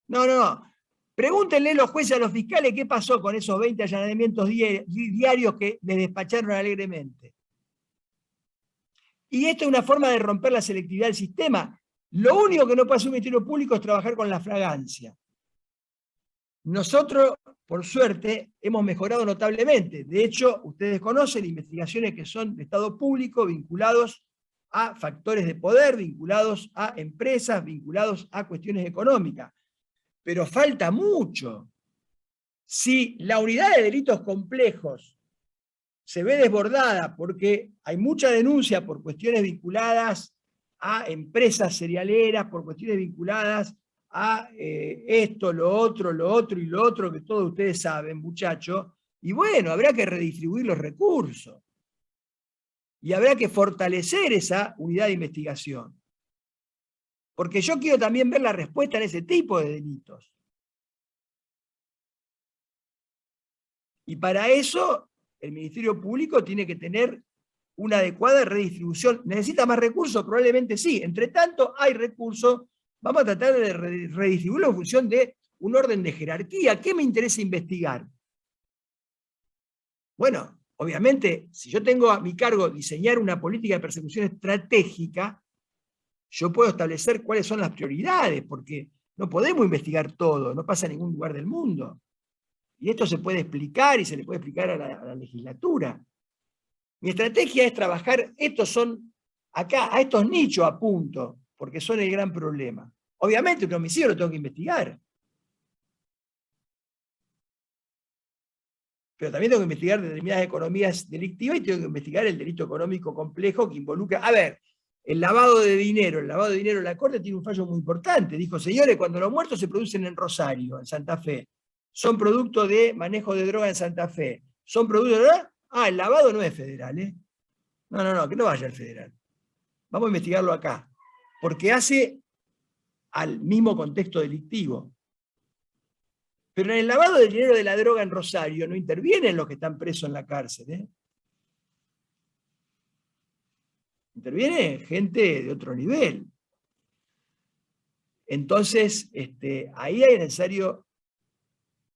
No. Pregúntenle los jueces a los fiscales qué pasó con esos 20 allanamientos diarios que les despacharon alegremente. Y esto es una forma de romper la selectividad del sistema. Lo único que no puede hacer un Ministerio Público es trabajar con la fragancia. Nosotros, por suerte, hemos mejorado notablemente. De hecho, ustedes conocen investigaciones que son de Estado público, vinculados a factores de poder, vinculados a empresas, vinculados a cuestiones económicas. Pero falta mucho. Si la unidad de delitos complejos se ve desbordada porque hay mucha denuncia por cuestiones vinculadas a empresas cerealeras, por cuestiones vinculadas a esto, lo otro y lo otro, que todos ustedes saben, muchachos, y bueno, habrá que redistribuir los recursos. Y habrá que fortalecer esa unidad de investigación. Porque yo quiero también ver la respuesta en ese tipo de delitos. Y para eso, el Ministerio Público tiene que tener una adecuada redistribución. ¿Necesita más recursos? Probablemente sí. Entre tanto, hay recursos. Vamos a tratar de redistribuirlo en función de un orden de jerarquía. ¿Qué me interesa investigar? Bueno, obviamente, si yo tengo a mi cargo diseñar una política de persecución estratégica, yo puedo establecer cuáles son las prioridades, porque no podemos investigar todo, no pasa en ningún lugar del mundo. Y esto se puede explicar y se le puede explicar a la legislatura. Mi estrategia es trabajar, a estos nichos a punto, porque son el gran problema. Obviamente un homicidio lo tengo que investigar. Pero también tengo que investigar determinadas economías delictivas y tengo que investigar el delito económico complejo que involucra... A ver, el lavado de dinero la Corte tiene un fallo muy importante. Dijo, señores, cuando los muertos se producen en Rosario, en Santa Fe, son producto de manejo de droga en Santa Fe, son producto de... el lavado no es federal, ¿eh? No, que no vaya al federal. Vamos a investigarlo acá. Porque hace al mismo contexto delictivo. Pero en el lavado del dinero de la droga en Rosario no intervienen los que están presos en la cárcel, ¿eh? Interviene gente de otro nivel. Entonces, ahí es necesario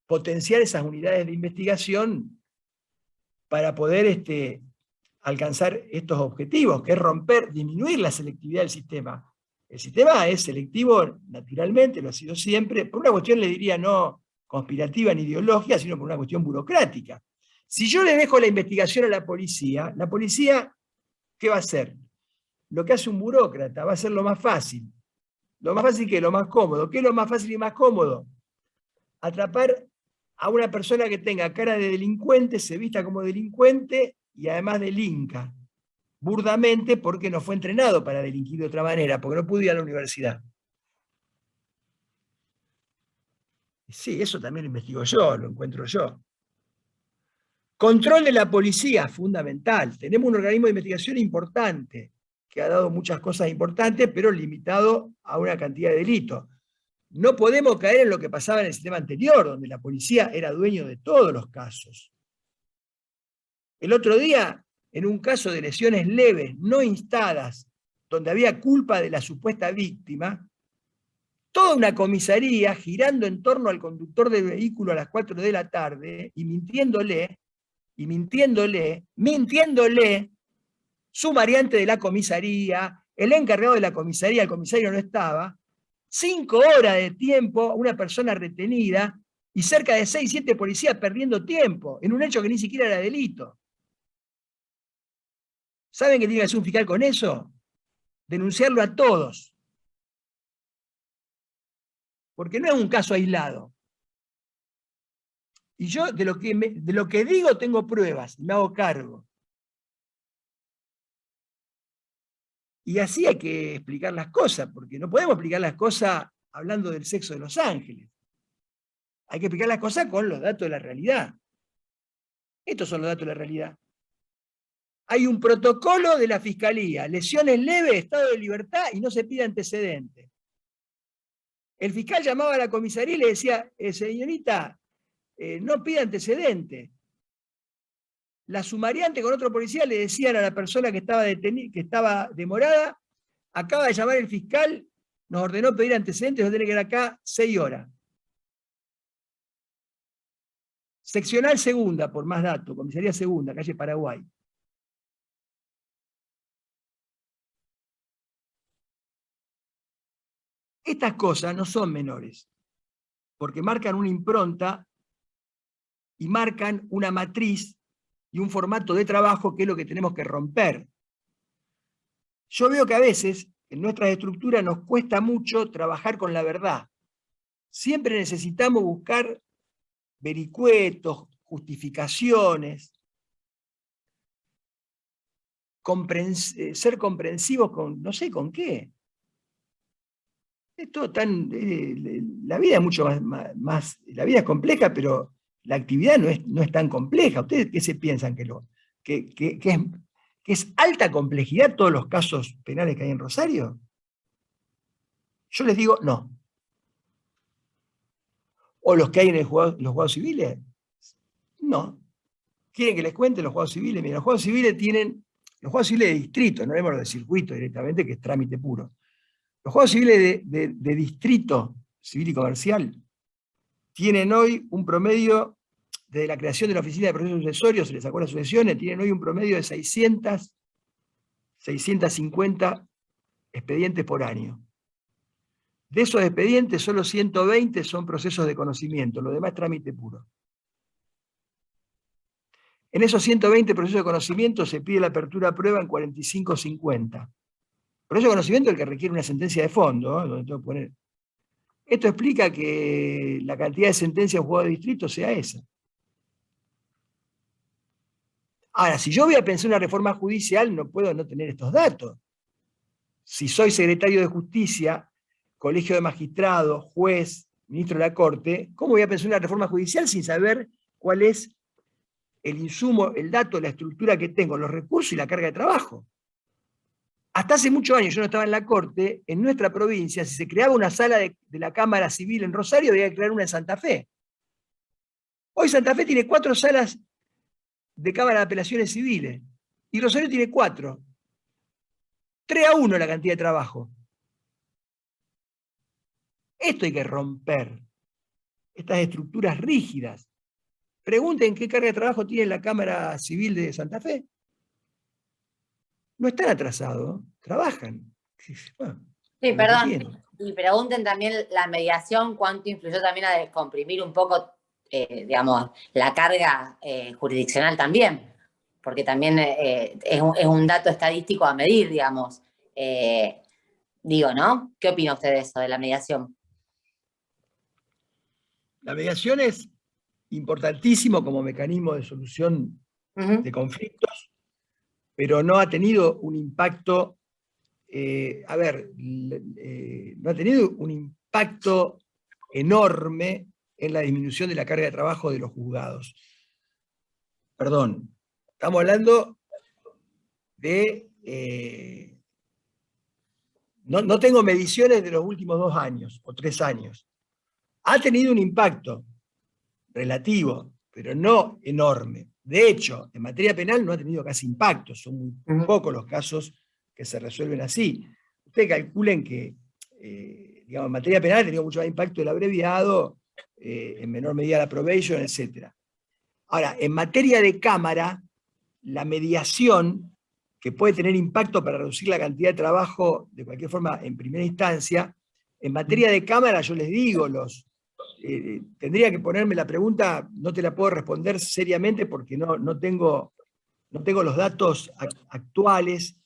potenciar esas unidades de investigación para poder alcanzar estos objetivos, que es romper, disminuir la selectividad del sistema. El sistema es selectivo naturalmente, lo ha sido siempre, por una cuestión, le diría, no conspirativa ni ideológica, sino por una cuestión burocrática. Si yo le dejo la investigación a la policía, ¿qué va a hacer? Lo que hace un burócrata, va a ser lo más fácil. Lo más fácil que lo más cómodo. ¿Qué es lo más fácil y más cómodo? Atrapar a una persona que tenga cara de delincuente, se vista como delincuente y además delinca burdamente porque no fue entrenado para delinquir de otra manera, porque no pudo ir a la universidad. Sí, eso también lo investigo yo, lo encuentro yo. Control de la policía, fundamental. Tenemos un organismo de investigación importante, que ha dado muchas cosas importantes, pero limitado a una cantidad de delitos. No podemos caer en lo que pasaba en el sistema anterior, donde la policía era dueño de todos los casos. El otro día, en un caso de lesiones leves, no instadas, donde había culpa de la supuesta víctima, toda una comisaría girando en torno al conductor del vehículo a las 4 de la tarde y mintiéndole, sumariante de la comisaría, el encargado de la comisaría, el comisario no estaba, 5 horas de tiempo, una persona retenida, y cerca de 6, 7 policías perdiendo tiempo, en un hecho que ni siquiera era delito. ¿Saben qué tiene que hacer un fiscal con eso? Denunciarlo a todos. Porque no es un caso aislado. Y yo de lo que digo tengo pruebas, y me hago cargo. Y así hay que explicar las cosas, porque no podemos explicar las cosas hablando del sexo de los ángeles. Hay que explicar las cosas con los datos de la realidad. Estos son los datos de la realidad. Hay un protocolo de la Fiscalía, lesiones leves, estado de libertad y no se pide antecedentes. El fiscal llamaba a la comisaría y le decía, señorita, no pida antecedentes. La sumariante con otro policía le decían a la persona que estaba demorada, acaba de llamar el fiscal, nos ordenó pedir antecedentes, va a tener que ir acá 6 horas. Seccional segunda, por más datos, comisaría segunda, calle Paraguay. Estas cosas no son menores, porque marcan una impronta y marcan una matriz y un formato de trabajo que es lo que tenemos que romper. Yo veo que a veces en nuestras estructuras nos cuesta mucho trabajar con la verdad. Siempre necesitamos buscar vericuetos, justificaciones, ser comprensivos con, no sé con qué. Esto la vida es mucho más, la vida es compleja, pero la actividad no es tan compleja. ¿Ustedes qué se piensan que es alta complejidad todos los casos penales que hay en Rosario? Yo les digo no. ¿O los que hay en los juzgados civiles? No. ¿Quieren que les cuente los juzgados civiles? Miren, los juzgados civiles los juzgados civiles de distrito, no hablemos de circuito directamente, que es trámite puro. Los juzgados civiles de distrito civil y comercial tienen hoy un promedio, desde la creación de la oficina de procesos sucesorios, se les sacó las sucesiones, tienen hoy un promedio de 650 expedientes por año. De esos expedientes, solo 120 son procesos de conocimiento, lo demás es trámite puro. En esos 120 procesos de conocimiento se pide la apertura a prueba en 45-50. Proceso de conocimiento es el que requiere una sentencia de fondo, ¿eh? Donde tengo que poner. Esto explica que la cantidad de sentencias en juzgado de distrito sea esa. Ahora, si yo voy a pensar una reforma judicial, no puedo no tener estos datos. Si soy secretario de Justicia, colegio de magistrados, juez, ministro de la Corte, ¿cómo voy a pensar una reforma judicial sin saber cuál es el insumo, el dato, la estructura que tengo, los recursos y la carga de trabajo? Hasta hace muchos años, yo no estaba en la Corte, en nuestra provincia, si se creaba una sala de la Cámara Civil en Rosario, había que crear una en Santa Fe. Hoy Santa Fe tiene 4 salas de Cámara de Apelaciones Civiles, y Rosario tiene 4. 3-1 la cantidad de trabajo. Esto hay que romper, estas estructuras rígidas. Pregunten qué carga de trabajo tiene la Cámara Civil de Santa Fe. no están atrasados, trabajan. Bueno, Sí, con lo que perdón. tienen. Y pregunten también la mediación, cuánto influyó también a descomprimir un poco, digamos, la carga jurisdiccional también, porque también es un dato estadístico a medir, digamos. Digo, ¿no? ¿Qué opina usted de eso, de la mediación? La mediación es importantísimo como mecanismo de solución de conflictos, pero no ha tenido un impacto, no ha tenido un impacto enorme en la disminución de la carga de trabajo de los juzgados. Perdón, estamos hablando de... no tengo mediciones de los últimos 2 años o 3 años. Ha tenido un impacto relativo, pero no enorme. De hecho, en materia penal no ha tenido casi impacto, son muy pocos los casos que se resuelven así. Ustedes calculen que, digamos, en materia penal ha tenido mucho más impacto el abreviado, en menor medida la probation, etc. Ahora, en materia de cámara, la mediación, que puede tener impacto para reducir la cantidad de trabajo, de cualquier forma, en primera instancia, en materia de cámara, yo les digo, tendría que ponerme la pregunta, no te la puedo responder seriamente porque no tengo los datos actuales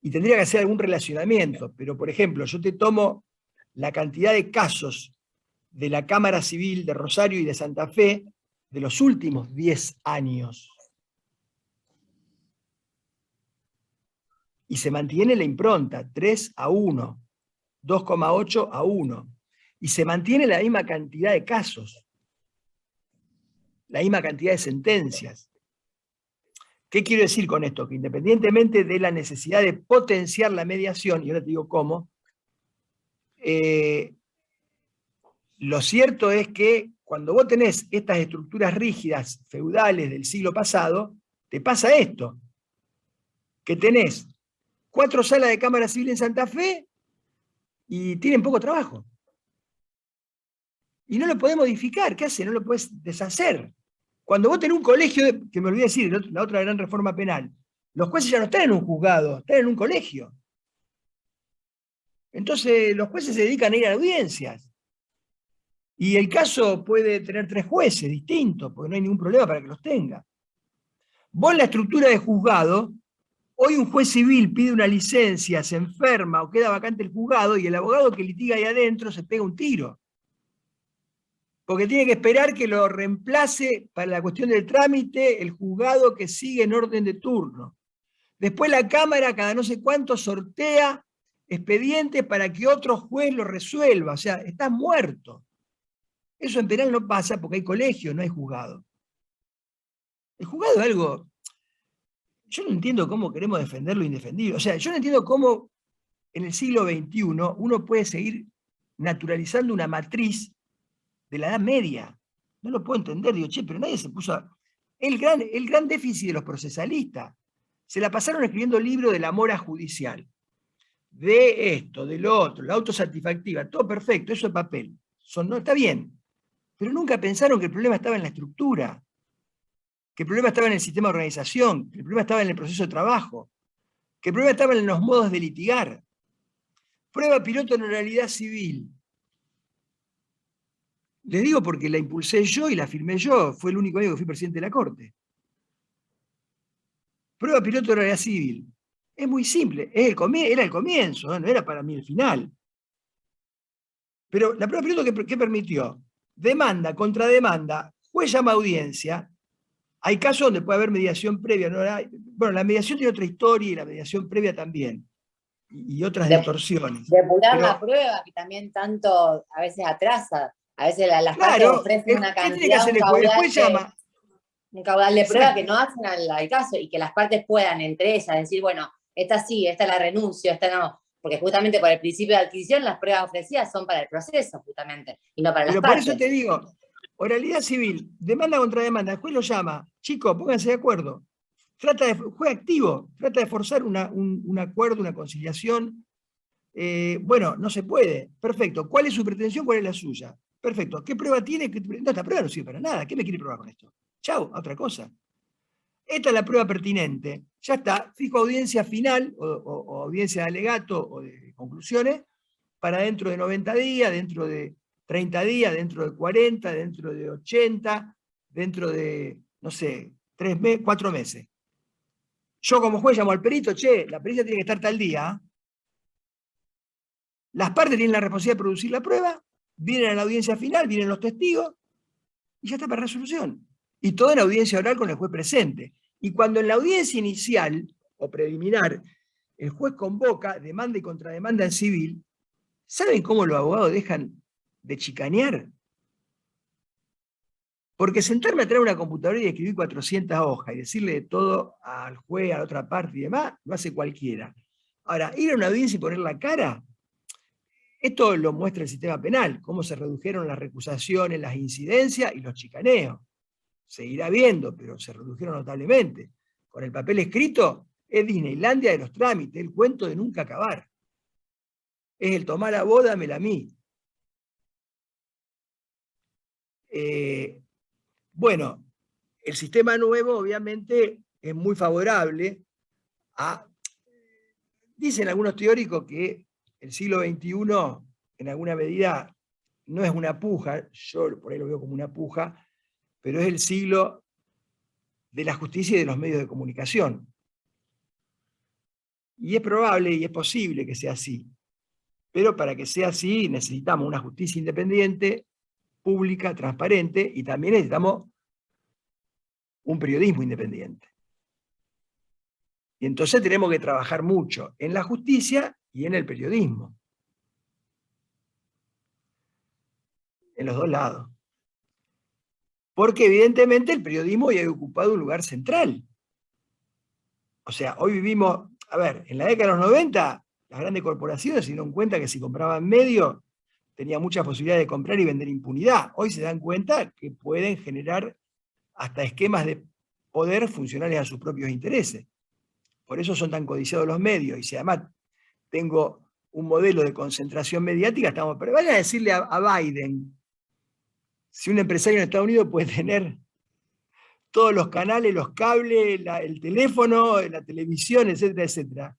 y tendría que hacer algún relacionamiento. Pero, por ejemplo, yo te tomo la cantidad de casos de la Cámara Civil de Rosario y de Santa Fe de los últimos 10 años. Y se mantiene la impronta, 3-1, 2,8-1. Y se mantiene la misma cantidad de casos, la misma cantidad de sentencias. ¿Qué quiero decir con esto? Que independientemente de la necesidad de potenciar la mediación, y ahora te digo cómo, lo cierto es que cuando vos tenés estas estructuras rígidas, feudales del siglo pasado, te pasa esto, que tenés 4 salas de Cámara Civil en Santa Fe y tienen poco trabajo. Y no lo podés modificar, ¿qué hace? No lo podés deshacer. Cuando vos tenés un colegio, que me olvidé decir, la otra gran reforma penal, los jueces ya no están en un juzgado, están en un colegio. Entonces los jueces se dedican a ir a audiencias. Y el caso puede tener 3 jueces distintos, porque no hay ningún problema para que los tenga. Vos en la estructura de juzgado, hoy un juez civil pide una licencia, se enferma o queda vacante el juzgado y el abogado que litiga ahí adentro se pega un tiro. Porque tiene que esperar que lo reemplace para la cuestión del trámite el juzgado que sigue en orden de turno. Después la Cámara cada no sé cuánto sortea expedientes para que otro juez lo resuelva. O sea, estás muerto. Eso en penal no pasa porque hay colegio, no hay juzgado. El juzgado es algo... Yo no entiendo cómo queremos defender lo indefendible. O sea, yo no entiendo cómo en el siglo XXI uno puede seguir naturalizando una matriz de la Edad Media. No lo puedo entender. Digo, che, pero nadie se puso a... El gran déficit de los procesalistas. Se la pasaron escribiendo libros de la mora judicial. De esto, de lo otro, la autosatisfactiva, todo perfecto, eso es papel. No, está bien. Pero nunca pensaron que el problema estaba en la estructura, que el problema estaba en el sistema de organización, que el problema estaba en el proceso de trabajo, que el problema estaba en los modos de litigar. Prueba piloto en oralidad civil. Les digo porque la impulsé yo y la firmé yo, fue el único año que fui presidente de la Corte. Prueba piloto de oralidad civil. Es muy simple, era el comienzo, no era para mí el final. Pero la prueba piloto, ¿qué permitió? Demanda, contrademanda, juez llama a audiencia. Hay casos donde puede haber mediación previa. Bueno, la mediación tiene otra historia y la mediación previa también. Y otras distorsiones. Depurar la prueba, que también tanto a veces atrasa. A veces las partes ofrecen una cantidad, un caudal de prueba que no hacen al caso y que las partes puedan entre ellas decir, bueno, esta sí, esta la renuncio, esta no. Porque justamente por el principio de adquisición las pruebas ofrecidas son para el proceso, justamente, y no para las partes. Por eso te digo, oralidad civil, demanda contra demanda, el juez lo llama, chicos, pónganse de acuerdo. Juez activo, trata de forzar un acuerdo, una conciliación. Bueno, no se puede. Perfecto. ¿Cuál es su pretensión? ¿Cuál es la suya? Perfecto. ¿Qué prueba tiene? No, esta prueba no sirve para nada. ¿Qué me quiere probar con esto? Chau, otra cosa. esta es la prueba pertinente. Ya está, fijo audiencia final, o audiencia de alegato o de conclusiones, para dentro de 90 días, dentro de 30 días, dentro de 40, dentro de 80, dentro de, no sé, 4 meses. Yo como juez llamo al perito, che, la pericia tiene que estar tal día. Las partes tienen la responsabilidad de producir la prueba, vienen a la audiencia final, vienen los testigos, y ya está para resolución. Y todo en audiencia oral con el juez presente. Y cuando en la audiencia inicial o preliminar el juez convoca demanda y contrademanda en civil, ¿saben cómo los abogados dejan de chicanear? Porque sentarme a traer una computadora y escribir 400 hojas y decirle de todo al juez, a la otra parte y demás, lo hace cualquiera. Ahora, ir a una audiencia y poner la cara, esto lo muestra el sistema penal, cómo se redujeron las recusaciones, las incidencias y los chicaneos. Seguirá habiendo, pero se redujeron notablemente. Con el papel escrito, es Disneylandia de los trámites, el cuento de nunca acabar. Es el tomar la boda, dámela a mí. Bueno, el sistema nuevo obviamente es muy favorable a... Dicen algunos teóricos que el siglo XXI en alguna medida no es una puja, yo por ahí lo veo como una puja, pero es el siglo de la justicia y de los medios de comunicación. Y es probable y es posible que sea así. Pero para que sea así necesitamos una justicia independiente, pública, transparente, y también necesitamos un periodismo independiente. Y entonces tenemos que trabajar mucho en la justicia y en el periodismo. En los dos lados. Porque evidentemente el periodismo ya ha ocupado un lugar central. O sea, hoy vivimos, a ver, en la década de los 90, las grandes corporaciones se dieron cuenta que si compraban medios, tenían muchas posibilidades de comprar y vender impunidad. Hoy se dan cuenta que pueden generar hasta esquemas de poder funcionales a sus propios intereses. Por eso son tan codiciados los medios. Y si además tengo un modelo de concentración mediática, estamos... Pero vayan a decirle a Biden, si un empresario en Estados Unidos puede tener todos los canales, los cables, el teléfono, la televisión, etcétera, etcétera,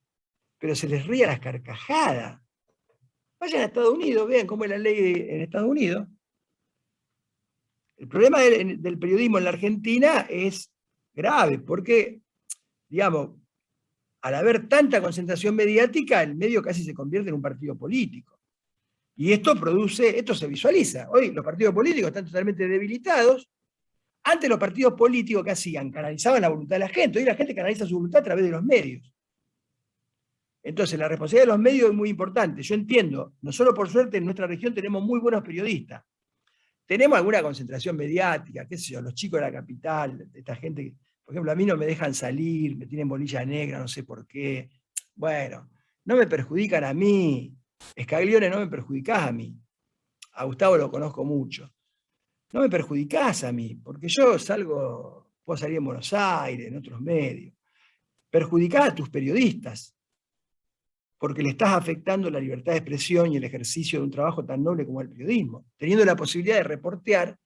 pero se les ríe a las carcajadas. Vayan a Estados Unidos, vean cómo es la ley en Estados Unidos. El problema del periodismo en la Argentina es grave, porque, digamos, al haber tanta concentración mediática, el medio casi se convierte en un partido político. Y esto se visualiza. Hoy los partidos políticos están totalmente debilitados. Antes los partidos políticos, ¿qué hacían? Canalizaban la voluntad de la gente. Hoy la gente canaliza su voluntad a través de los medios. Entonces, la responsabilidad de los medios es muy importante. Yo entiendo, nosotros por suerte en nuestra región tenemos muy buenos periodistas. Tenemos alguna concentración mediática, qué sé yo, los chicos de la capital, esta gente que, por ejemplo, a mí no me dejan salir, me tienen bolilla negra, no sé por qué. Bueno, no me perjudican a mí. Scaglione, no me perjudicás a mí. A Gustavo lo conozco mucho. No me perjudicás a mí, porque yo puedo salir en Buenos Aires, en otros medios. Perjudicás a tus periodistas, porque le estás afectando la libertad de expresión y el ejercicio de un trabajo tan noble como el periodismo, teniendo la posibilidad de reportear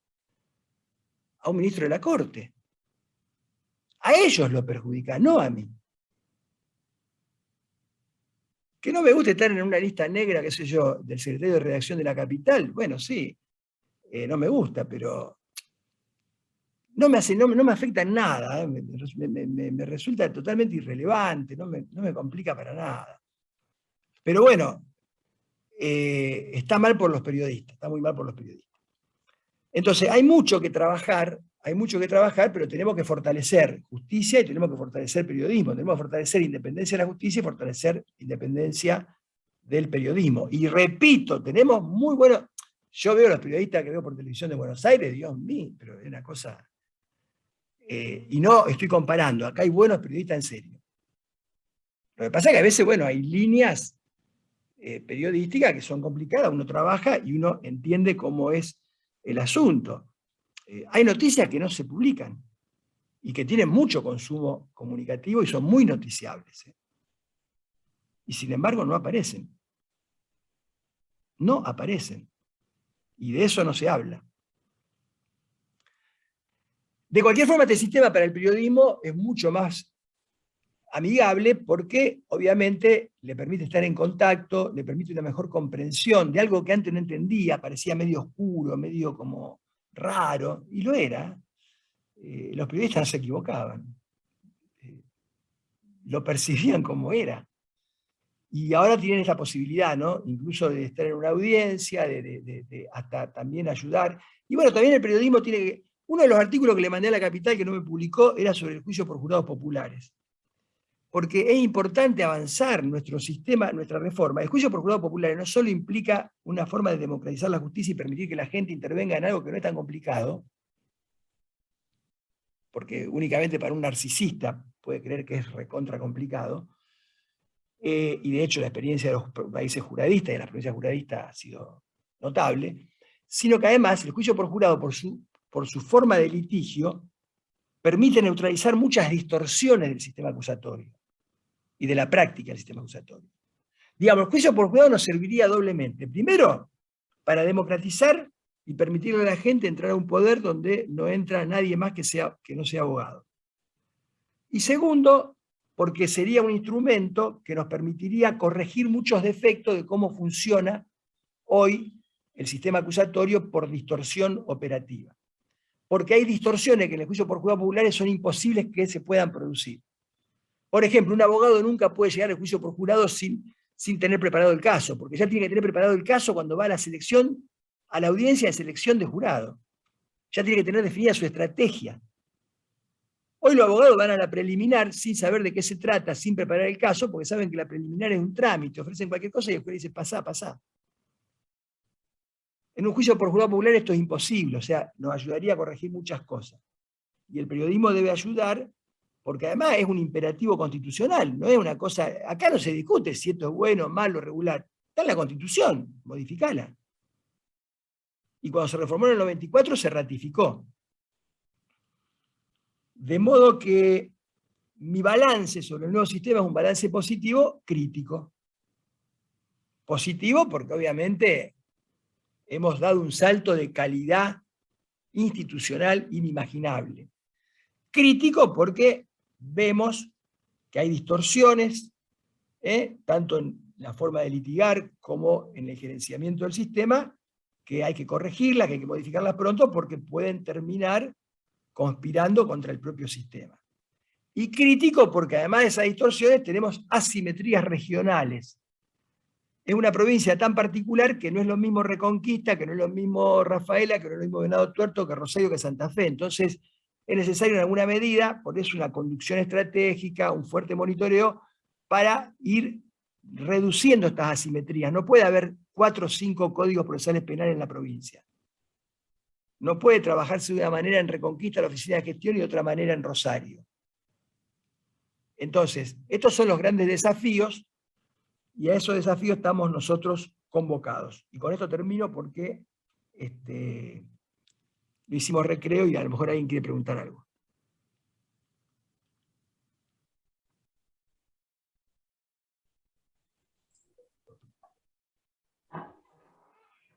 a un ministro de la Corte. A ellos lo perjudica, no a mí. Que no me guste estar en una lista negra, qué sé yo, del secretario de redacción de La Capital, bueno, sí, no me gusta, pero no me afecta en nada, me resulta totalmente irrelevante, no me complica para nada. Pero bueno, está mal por los periodistas, está muy mal por los periodistas. Entonces, hay mucho que trabajar, pero tenemos que fortalecer justicia y tenemos que fortalecer periodismo, tenemos que fortalecer independencia de la justicia y fortalecer independencia del periodismo. Y repito, tenemos muy buenos... Yo veo a los periodistas que veo por televisión de Buenos Aires, Dios mío, pero es una cosa... y no estoy comparando, acá hay buenos periodistas en serio. Lo que pasa es que a veces, bueno, hay líneas periodísticas que son complicadas, uno trabaja y uno entiende cómo es el asunto. Hay noticias que no se publican y que tienen mucho consumo comunicativo y son muy noticiables. Y sin embargo no aparecen. No aparecen. Y de eso no se habla. De cualquier forma, este sistema para el periodismo es mucho más amigable porque obviamente le permite estar en contacto, le permite una mejor comprensión de algo que antes no entendía, parecía medio oscuro, medio como raro, y lo era. Los periodistas no se equivocaban, lo percibían como era. Y ahora tienen esta posibilidad, ¿no? Incluso de estar en una audiencia, de hasta también ayudar. Y bueno, también el periodismo tiene que... Uno de los artículos que le mandé a La Capital que no me publicó era sobre el juicio por jurados populares. Porque es importante avanzar nuestro sistema, nuestra reforma. El juicio por jurados populares no solo implica una forma de democratizar la justicia y permitir que la gente intervenga en algo que no es tan complicado, porque únicamente para un narcisista puede creer que es recontra complicado, y de hecho la experiencia de los países juradistas y de las provincias juradistas ha sido notable, sino que además el juicio por jurado, por su forma de litigio, permite neutralizar muchas distorsiones del sistema acusatorio y de la práctica del sistema acusatorio. Digamos, el juicio por jurado nos serviría doblemente. Primero, para democratizar y permitirle a la gente entrar a un poder donde no entra nadie más que no sea abogado. Y segundo, porque sería un instrumento que nos permitiría corregir muchos defectos de cómo funciona hoy el sistema acusatorio por distorsión operativa. Porque hay distorsiones que en el juicio por jurados populares son imposibles que se puedan producir. Por ejemplo, un abogado nunca puede llegar al juicio por jurado sin tener preparado el caso, porque ya tiene que tener preparado el caso cuando va a la selección, a la audiencia de selección de jurado. Ya tiene que tener definida su estrategia. Hoy los abogados van a la preliminar sin saber de qué se trata, sin preparar el caso, porque saben que la preliminar es un trámite, ofrecen cualquier cosa y después dicen, pasá, pasá. En un juicio por jurado popular esto es imposible, o sea, nos ayudaría a corregir muchas cosas. Y el periodismo debe ayudar, porque además es un imperativo constitucional, no es una cosa, acá no se discute si esto es bueno, malo, regular, está en la Constitución, modificala. Y cuando se reformó en el 94 se ratificó. De modo que mi balance sobre el nuevo sistema es un balance positivo, crítico. Positivo porque obviamente hemos dado un salto de calidad institucional inimaginable. Crítico porque vemos que hay distorsiones, tanto en la forma de litigar como en el gerenciamiento del sistema, que hay que corregirlas, que hay que modificarlas pronto porque pueden terminar conspirando contra el propio sistema. Y crítico porque además de esas distorsiones tenemos asimetrías regionales. Es una provincia tan particular que no es lo mismo Reconquista, que no es lo mismo Rafaela, que no es lo mismo Venado Tuerto, que Rosario, que Santa Fe. Entonces es necesario en alguna medida, por eso una conducción estratégica, un fuerte monitoreo, para ir reduciendo estas asimetrías. No puede haber 4 o 5 códigos procesales penales en la provincia. No puede trabajarse de una manera en Reconquista, la oficina de gestión, y de otra manera en Rosario. Entonces, estos son los grandes desafíos, y a esos desafíos estamos nosotros convocados. Y con esto termino porque lo hicimos recreo y a lo mejor alguien quiere preguntar algo.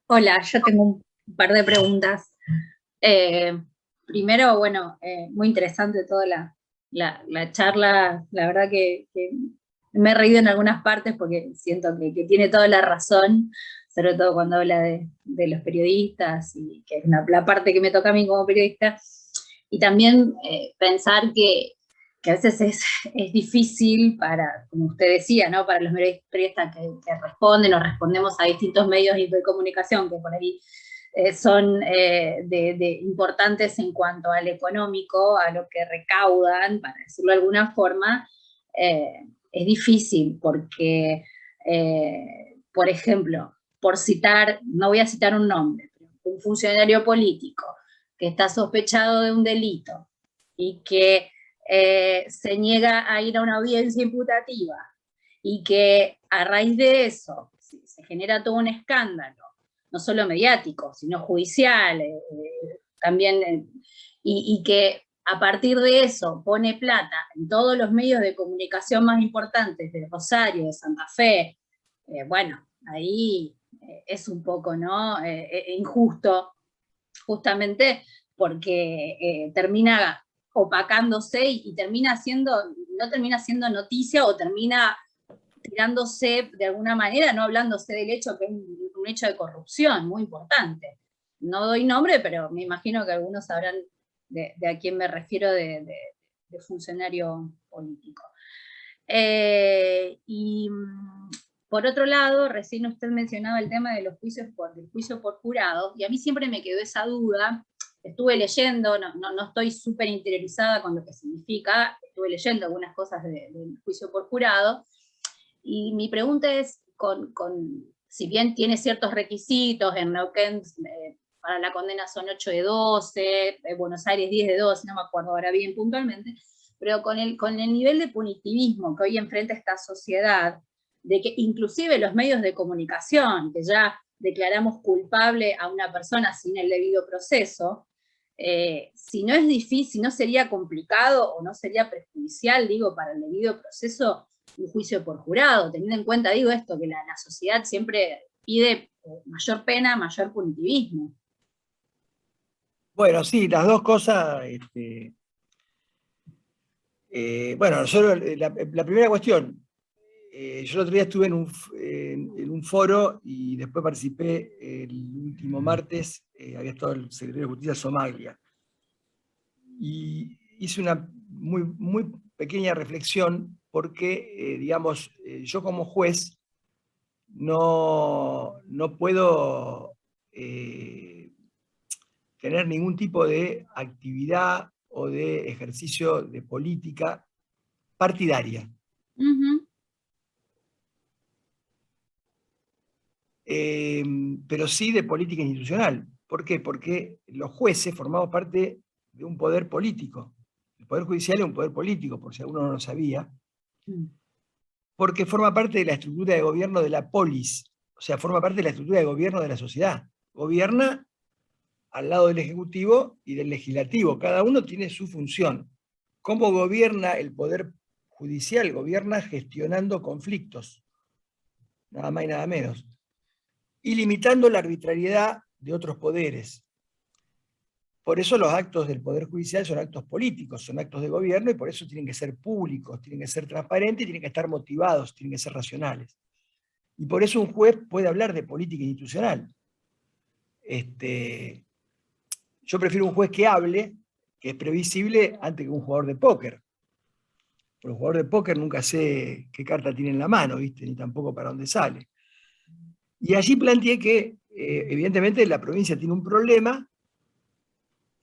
Hola, yo tengo un par de preguntas. Primero, bueno, muy interesante toda la charla. La verdad que me he reído en algunas partes porque siento que tiene toda la razón, sobre todo cuando habla de los periodistas, y que es la parte que me toca a mí como periodista. Y también pensar que a veces es difícil para, como usted decía, ¿no? Para los periodistas que responden o respondemos a distintos medios de comunicación que por ahí son importantes en cuanto al económico, a lo que recaudan, para decirlo de alguna forma. Es difícil porque, por ejemplo, por citar, no voy a citar un nombre, pero un funcionario político que está sospechado de un delito y que se niega a ir a una audiencia imputativa, y que a raíz de eso se genera todo un escándalo, no solo mediático, sino judicial, también, y que a partir de eso pone plata en todos los medios de comunicación más importantes de Rosario, de Santa Fe. Bueno, ahí es un poco, ¿no? Injusto, justamente porque termina opacándose y termina no termina siendo noticia o termina tirándose de alguna manera, no hablándose del hecho que es un hecho de corrupción muy importante. No doy nombre, pero me imagino que algunos sabrán de a quién me refiero de funcionario político. Y por otro lado, recién usted mencionaba el tema de los del juicio por jurado, y a mí siempre me quedó esa duda. Estuve leyendo, no estoy súper interiorizada con lo que significa, estuve leyendo algunas cosas del juicio por jurado, y mi pregunta es, si bien tiene ciertos requisitos, en Neuquén para la condena son 8 de 12, en Buenos Aires 10 de 12, no me acuerdo ahora bien puntualmente, pero con el nivel de punitivismo que hoy enfrenta esta sociedad, de que inclusive los medios de comunicación, que ya declaramos culpable a una persona sin el debido proceso, si no es difícil, no sería complicado o no sería perjudicial, digo, para el debido proceso, un juicio por jurado, teniendo en cuenta, digo esto, que la sociedad siempre pide mayor pena, mayor punitivismo. Bueno, sí, las dos cosas. Bueno, la primera cuestión, yo el otro día estuve en un foro y después participé el último martes, había estado el secretario de Justicia Somaglia, y hice una muy, muy pequeña reflexión porque, digamos, yo como juez no puedo tener ningún tipo de actividad o de ejercicio de política partidaria. Pero sí de política institucional. ¿Por qué? Porque los jueces formamos parte de un poder político. El Poder Judicial es un poder político, por si alguno no lo sabía, porque forma parte de la estructura de gobierno de la polis, o sea, forma parte de la estructura de gobierno de la sociedad. Gobierna al lado del Ejecutivo y del Legislativo. Cada uno tiene su función. ¿Cómo gobierna el Poder Judicial? Gobierna gestionando conflictos, nada más y nada menos, y limitando la arbitrariedad de otros poderes. Por eso los actos del Poder Judicial son actos políticos, son actos de gobierno, y por eso tienen que ser públicos, tienen que ser transparentes, y tienen que estar motivados, tienen que ser racionales. Y por eso un juez puede hablar de política institucional. Yo prefiero un juez que hable, que es previsible, antes que un jugador de póker. Porque un jugador de póker nunca sé qué carta tiene en la mano, ¿viste? Ni tampoco para dónde sale. Y allí planteé que, evidentemente, la provincia tiene un problema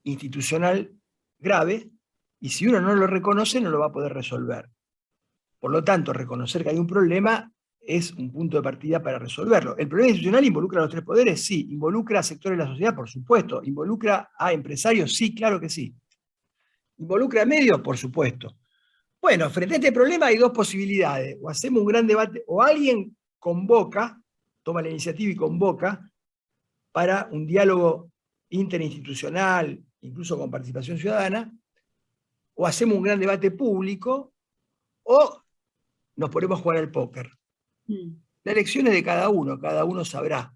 institucional grave, y si uno no lo reconoce, no lo va a poder resolver. Por lo tanto, reconocer que hay un problema es un punto de partida para resolverlo. ¿El problema institucional involucra a los tres poderes? Sí. ¿Involucra a sectores de la sociedad? Por supuesto. ¿Involucra a empresarios? Sí, claro que sí. ¿Involucra a medios? Por supuesto. Bueno, frente a este problema hay dos posibilidades. O hacemos un gran debate, o alguien convoca, toma la iniciativa y convoca para un diálogo interinstitucional, incluso con participación ciudadana, o hacemos un gran debate público, o nos ponemos a jugar al póker. La elección es de cada uno sabrá.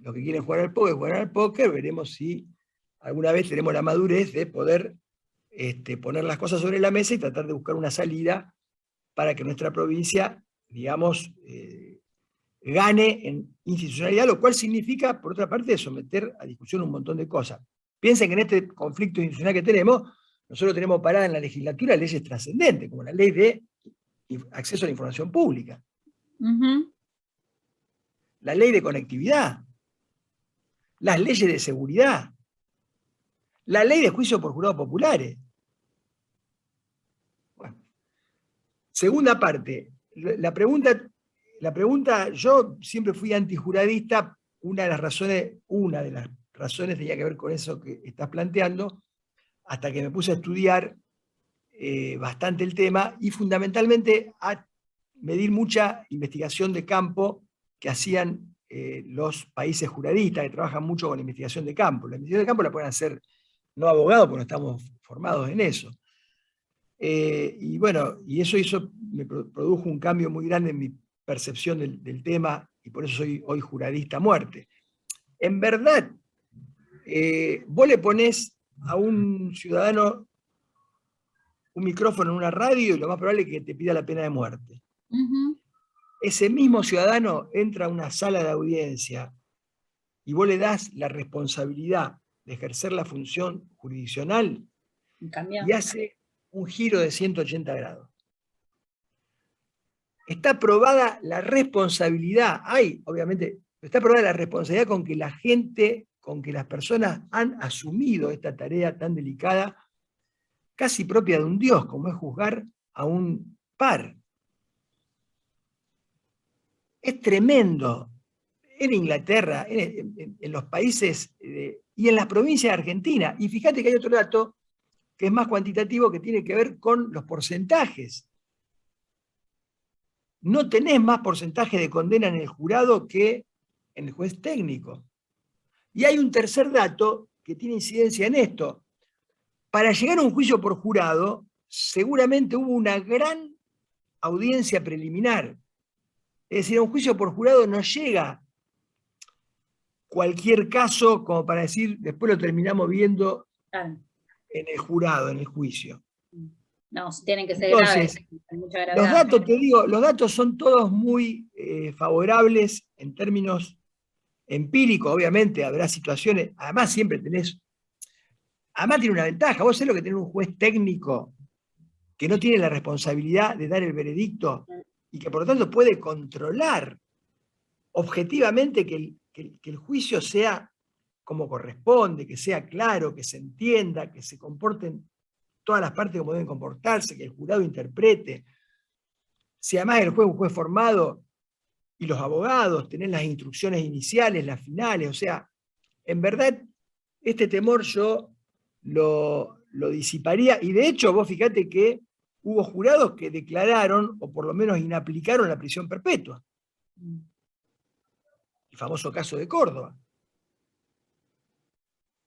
Los que quieren jugar al póker, veremos si alguna vez tenemos la madurez de poder poner las cosas sobre la mesa y tratar de buscar una salida para que nuestra provincia, digamos, gane en institucionalidad, lo cual significa, por otra parte, someter a discusión un montón de cosas. Piensen que en este conflicto institucional que tenemos, nosotros tenemos parada en la legislatura leyes trascendentes, como la ley de acceso a la información pública, la ley de conectividad, las leyes de seguridad, la ley de juicio por jurados populares. Bueno. Segunda parte, la pregunta, yo siempre fui antijuradista, una de las razones tenía que ver con eso que estás planteando, hasta que me puse a estudiar bastante el tema, y fundamentalmente a medir mucha investigación de campo que hacían los países juradistas, que trabajan mucho con la investigación de campo. La investigación de campo la pueden hacer no abogados, porque no estamos formados en eso. Y bueno, y eso me produjo un cambio muy grande en mi percepción del tema, y por eso soy hoy juradista a muerte. En verdad, vos le ponés a un ciudadano un micrófono en una radio y lo más probable es que te pida la pena de muerte. Ese mismo ciudadano entra a una sala de audiencia y vos le das la responsabilidad de ejercer la función jurisdiccional y hace un giro de 180 grados. Está probada la responsabilidad, obviamente, está probada la responsabilidad con que la gente, con que las personas han asumido esta tarea tan delicada, casi propia de un dios, como es juzgar a un par. Es tremendo. En Inglaterra, en los países y en las provincias de Argentina. Y fíjate que hay otro dato que es más cuantitativo, que tiene que ver con los porcentajes. No tenés más porcentaje de condena en el jurado que en el juez técnico. Y hay un tercer dato que tiene incidencia en esto. Para llegar a un juicio por jurado, seguramente hubo una gran audiencia preliminar. Es decir, a un juicio por jurado no llega cualquier caso como para decir, después lo terminamos viendo en el jurado, en el juicio. No, tienen que ser Entonces, graves, mucha gravedad. los datos, te digo, los datos son todos muy favorables en términos empíricos, obviamente habrá situaciones, además siempre tenés, además tiene una ventaja, vos sabés lo que tiene un juez técnico que no tiene la responsabilidad de dar el veredicto y que por lo tanto puede controlar objetivamente que el juicio sea como corresponde, que sea claro, que se entienda, que se comporten todas las partes como deben comportarse, que el jurado interprete. Si además el juez es un juez formado y los abogados, tenés las instrucciones iniciales, las finales, o sea, en verdad este temor yo lo disiparía, y de hecho vos fíjate que hubo jurados que declararon, o por lo menos inaplicaron la prisión perpetua. El famoso caso de Córdoba.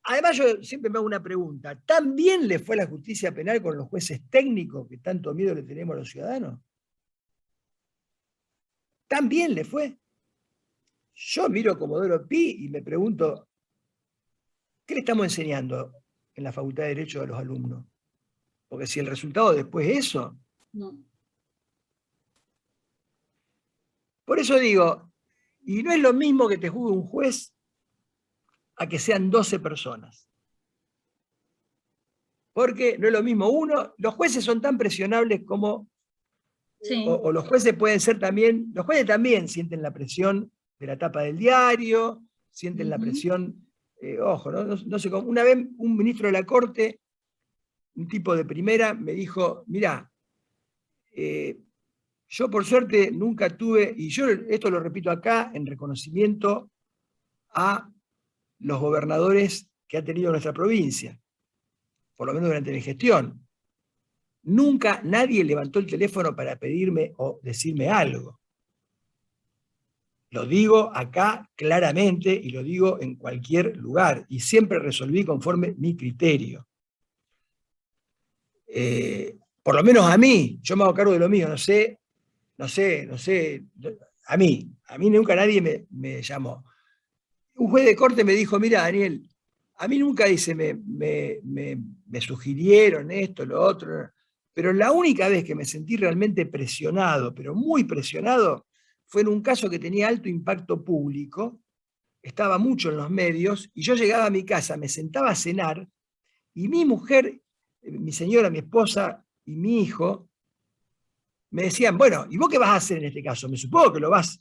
Además, yo siempre me hago una pregunta. ¿Tan bien le fue a la justicia penal con los jueces técnicos que tanto miedo le tenemos a los ciudadanos? ¿Tan bien le fue? Yo miro a Comodoro Pi y me pregunto, ¿qué le estamos enseñando en la Facultad de Derecho a los alumnos? Porque si el resultado después es eso... No. Por eso digo, y no es lo mismo que te juzgue un juez a que sean 12 personas. Porque no es lo mismo uno, los jueces son tan presionables como, Sí. o los jueces pueden ser también, los jueces también sienten la presión de la tapa del diario, sienten la presión, ojo, no sé cómo. Una vez un ministro de la Corte, un tipo de primera, me dijo, mirá, yo por suerte nunca tuve, y yo esto lo repito acá en reconocimiento a los gobernadores que ha tenido nuestra provincia, por lo menos durante mi gestión. Nunca nadie levantó el teléfono para pedirme o decirme algo. Lo digo acá claramente y lo digo en cualquier lugar, y siempre resolví conforme mi criterio. Por lo menos a mí, yo me hago cargo de lo mío, no sé, a mí nunca nadie me llamó. Un juez de corte me dijo, mira, Daniel, a mí nunca dice, me sugirieron esto, lo otro, pero la única vez que me sentí realmente presionado, pero muy presionado, fue en un caso que tenía alto impacto público, estaba mucho en los medios, y yo llegaba a mi casa, me sentaba a cenar, y mi mujer, mi señora, mi esposa y mi hijo, me decían, bueno, ¿y vos qué vas a hacer en este caso? Me supongo que lo vas...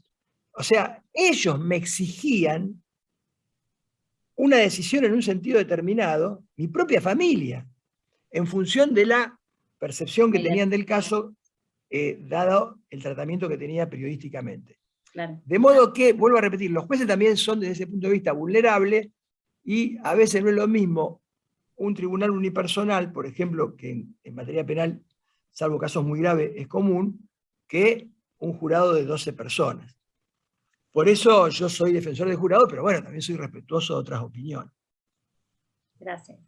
O sea, ellos me exigían una decisión en un sentido determinado, mi propia familia, en función de la percepción que tenían del caso, dado el tratamiento que tenía periodísticamente. Claro. De modo que, vuelvo a repetir, los jueces también son desde ese punto de vista vulnerables, y a veces no es lo mismo un tribunal unipersonal, por ejemplo, que en materia penal, salvo casos muy graves, es común, que un jurado de 12 personas. Por eso yo soy defensor del jurado, pero bueno, también soy respetuoso de otras opiniones. Gracias.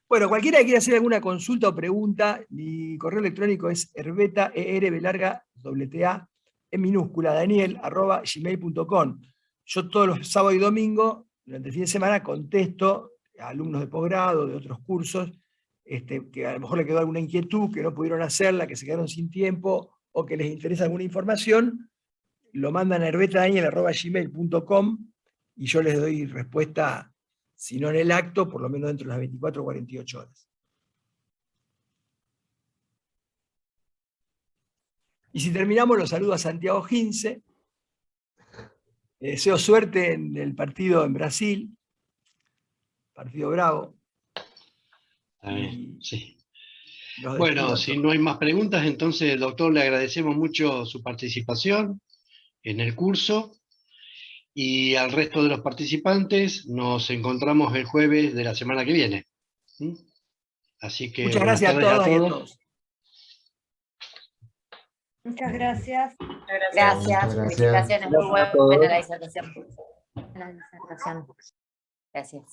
Bueno, cualquiera que quiera hacer alguna consulta o pregunta, mi correo electrónico es herbeta, en minúscula, daniel@gmail.com. Yo todos los sábados y domingos durante el fin de semana contesto a alumnos de posgrado, de otros cursos, que a lo mejor le quedó alguna inquietud, que no pudieron hacerla, que se quedaron sin tiempo, o que les interesa alguna información, lo mandan a herbetadaniel@gmail.com y yo les doy respuesta, si no en el acto, por lo menos dentro de las 24 o 48 horas. Y si terminamos, los saludo a Santiago Gince. Le deseo suerte en el partido en Brasil, partido bravo. Sí. Los Bueno, despido a si todos. no hay más preguntas, entonces, doctor, le agradecemos mucho su participación en el curso. Y al resto de los participantes nos encontramos el jueves de la semana que viene. ¿Sí? Así que Muchas buenas gracias a tardes a todas y a todos. todos. Muchas gracias. Gracias, Muchas gracias. felicitaciones, muy Gracias a todos. buena la disertación. Buena disertación. Gracias.